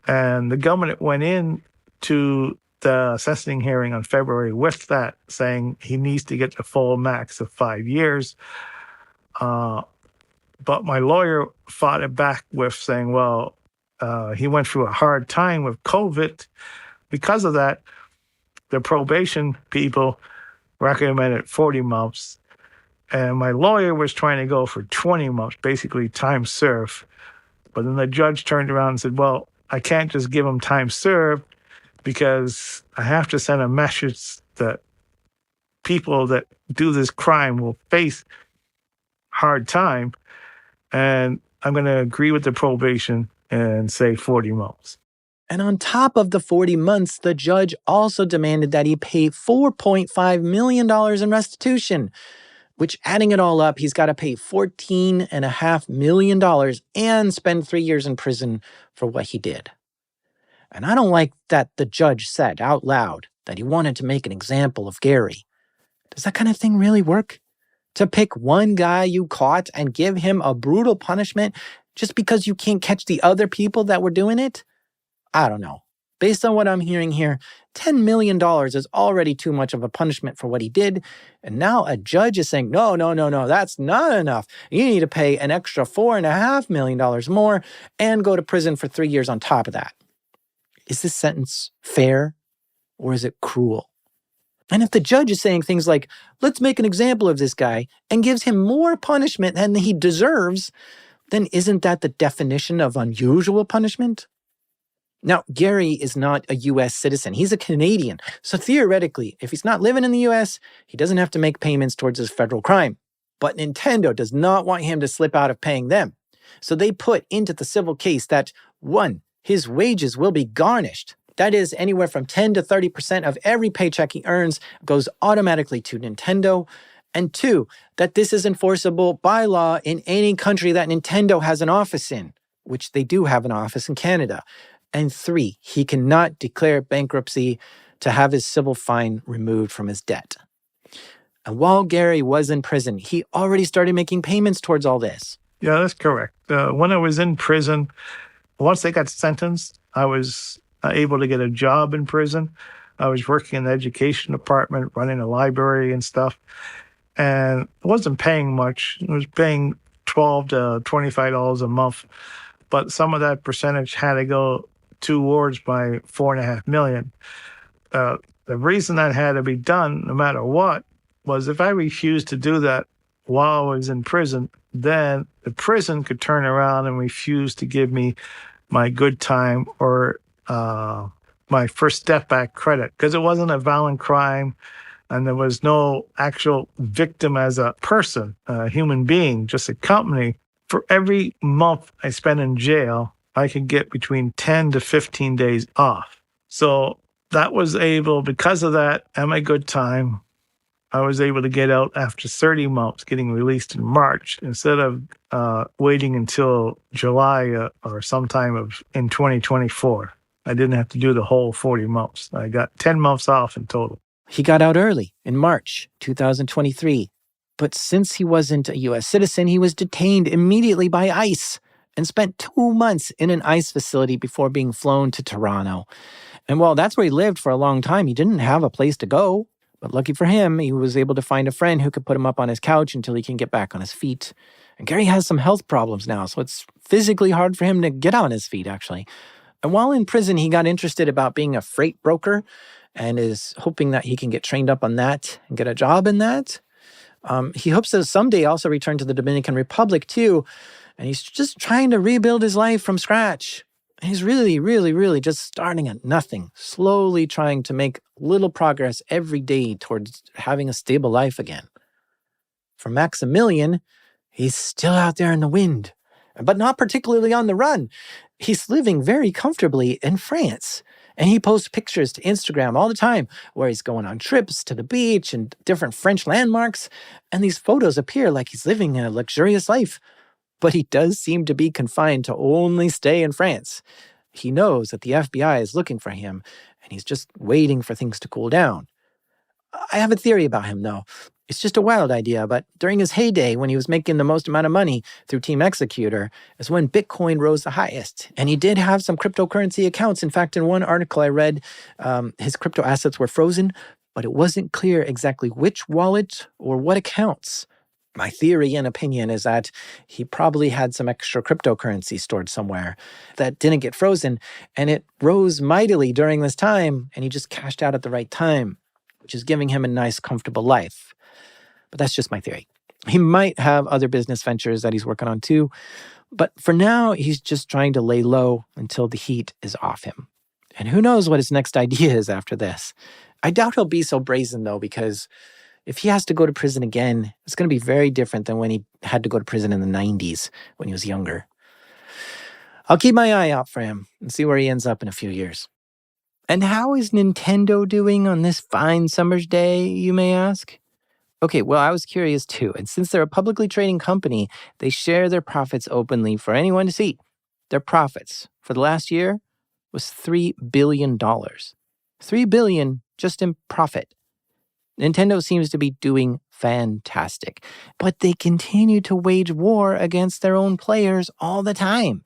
And the government went in to the sentencing hearing on February with that, saying he needs to get the full max of 5 years. But my lawyer fought it back with saying, well, he went through a hard time with COVID. Because of that, the probation people recommended 40 months. And my lawyer was trying to go for 20 months, basically time served. But then the judge turned around and said, well, I can't just give him time served because I have to send a message that people that do this crime will face hard time. And I'm going to agree with the probation and say 40 months. And on top of the 40 months, the judge also demanded that he pay $4.5 million in restitution, which adding it all up, he's got to pay $14.5 million and spend 3 years in prison for what he did. And I don't like that the judge said out loud that he wanted to make an example of Gary. Does that kind of thing really work? To pick one guy you caught and give him a brutal punishment just because you can't catch the other people that were doing it? I don't know. Based on what I'm hearing here, $10 million is already too much of a punishment for what he did. And now a judge is saying, no, that's not enough. You need to pay an extra $4.5 million more and go to prison for 3 years on top of that. Is this sentence fair or is it cruel? And if the judge is saying things like, let's make an example of this guy and gives him more punishment than he deserves, then isn't that the definition of unusual punishment? Now, Gary is not a U.S. citizen. He's a Canadian. So theoretically, if he's not living in the U.S., he doesn't have to make payments towards his federal crime. But Nintendo does not want him to slip out of paying them. So they put into the civil case that, 1, his wages will be garnished. That is, anywhere from 10 to 30% of every paycheck he earns goes automatically to Nintendo. And 2, that this is enforceable by law in any country that Nintendo has an office in, which they do have an office in Canada. And 3, he cannot declare bankruptcy to have his civil fine removed from his debt. And while Gary was in prison, he already started making payments towards all this. Yeah, that's correct. When I was in prison, once I got sentenced, I was able to get a job in prison. I was working in the education department, running a library and stuff. And it wasn't paying much. It was paying $12 to $25 a month. But some of that percentage had to go 2 wars by $4.5 million. The reason that had to be done, no matter what, was if I refused to do that while I was in prison, then the prison could turn around and refuse to give me my good time or my first step back credit, because it wasn't a violent crime and there was no actual victim as a person, a human being, just a company. For every month I spent in jail, I could get between 10 to 15 days off. So that was able, because of that and my good time, I was able to get out after 30 months, getting released in March, instead of waiting until July or sometime in 2024. I didn't have to do the whole 40 months. I got 10 months off in total. He got out early in March 2023. But since he wasn't a U.S. citizen, he was detained immediately by ICE and spent 2 months in an ICE facility before being flown to Toronto. And while that's where he lived for a long time, he didn't have a place to go. But lucky for him, he was able to find a friend who could put him up on his couch until he can get back on his feet. And Gary has some health problems now, so it's physically hard for him to get on his feet, actually. And while in prison, he got interested about being a freight broker and is hoping that he can get trained up on that and get a job in that. He hopes to someday also return to the Dominican Republic, too. And he's just trying to rebuild his life from scratch. He's really, really, really just starting at nothing, slowly trying to make little progress every day towards having a stable life again. For Maximilian, he's still out there in the wind, but not particularly on the run. He's living very comfortably in France. And he posts pictures to Instagram all the time where he's going on trips to the beach and different French landmarks. And these photos appear like he's living a luxurious life. But he does seem to be confined to only stay in France. He knows that the FBI is looking for him, and he's just waiting for things to cool down. I have a theory about him, though. It's just a wild idea, but during his heyday, when he was making the most amount of money through Team Xecuter, is when Bitcoin rose the highest. And he did have some cryptocurrency accounts. In fact, in one article I read, his crypto assets were frozen, but it wasn't clear exactly which wallet or what accounts. My theory and opinion is that he probably had some extra cryptocurrency stored somewhere that didn't get frozen, and it rose mightily during this time, and he just cashed out at the right time, which is giving him a nice, comfortable life. But that's just my theory. He might have other business ventures that he's working on too, but for now, he's just trying to lay low until the heat is off him. And who knows what his next idea is after this. I doubt he'll be so brazen, though, because if he has to go to prison again, it's going to be very different than when he had to go to prison in the 90s when he was younger. I'll keep my eye out for him and see where he ends up in a few years. And how is Nintendo doing on this fine summer's day, you may ask? Okay, well, I was curious too, and since they're a publicly trading company, they share their profits openly for anyone to see. Their profits for the last year was $3 billion. $3 billion just in profit. Nintendo seems to be doing fantastic, but they continue to wage war against their own players all the time.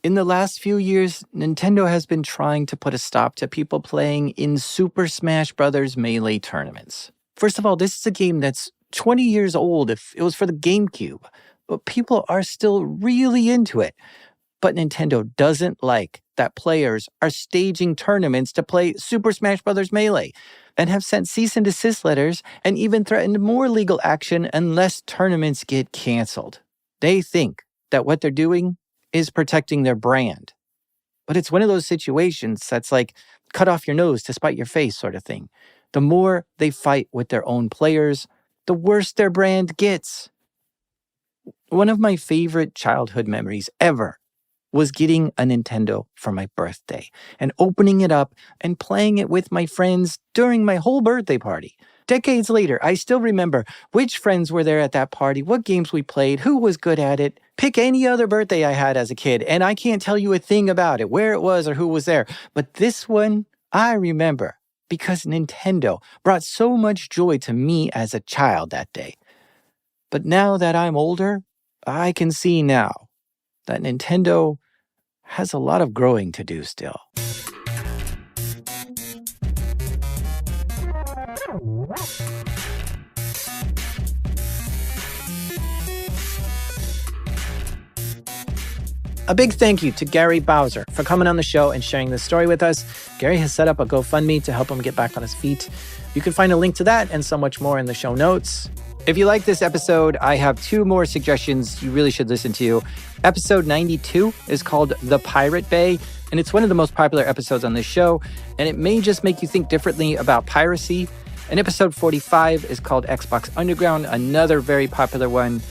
In the last few years, Nintendo has been trying to put a stop to people playing in Super Smash Bros. Melee tournaments. First of all, this is a game that's 20 years old if it was for the GameCube, but people are still really into it. But Nintendo doesn't like that players are staging tournaments to play Super Smash Bros. Melee and have sent cease and desist letters and even threatened more legal action unless tournaments get canceled. They think that what they're doing is protecting their brand. But it's one of those situations that's like cut off your nose to spite your face sort of thing. The more they fight with their own players, the worse their brand gets. One of my favorite childhood memories ever was getting a Nintendo for my birthday and opening it up and playing it with my friends during my whole birthday party. Decades later, I still remember which friends were there at that party, what games we played, who was good at it. Pick any other birthday I had as a kid, and I can't tell you a thing about it, where it was or who was there. But this one, I remember because Nintendo brought so much joy to me as a child that day. But now that I'm older, I can see now that Nintendo has a lot of growing to do still. A big thank you to Gary Bowser for coming on the show and sharing this story with us. Gary has set up a GoFundMe to help him get back on his feet. You can find a link to that and so much more in the show notes. If you like this episode, I have 2 more suggestions you really should listen to. Episode 92 is called The Pirate Bay, and it's one of the most popular episodes on this show, and it may just make you think differently about piracy. And episode 45 is called Xbox Underground, another very popular one.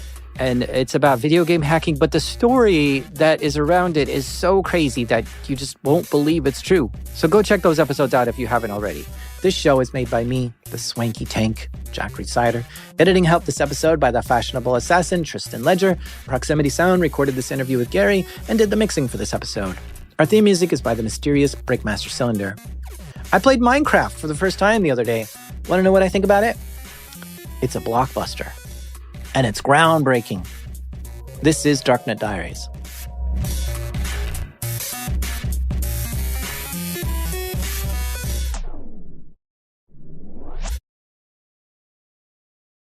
And it's about video game hacking, but the story that is around it is so crazy that you just won't believe it's true. So go check those episodes out if you haven't already. This show is made by me, the swanky tank, Jack Sider. Editing help this episode by the fashionable assassin, Tristan Ledger. Proximity Sound recorded this interview with Gary and did the mixing for this episode. Our theme music is by the mysterious Breakmaster Cylinder. I played Minecraft for the first time the other day. Want to know what I think about it? It's a blockbuster. And it's groundbreaking. This is Darknet Diaries.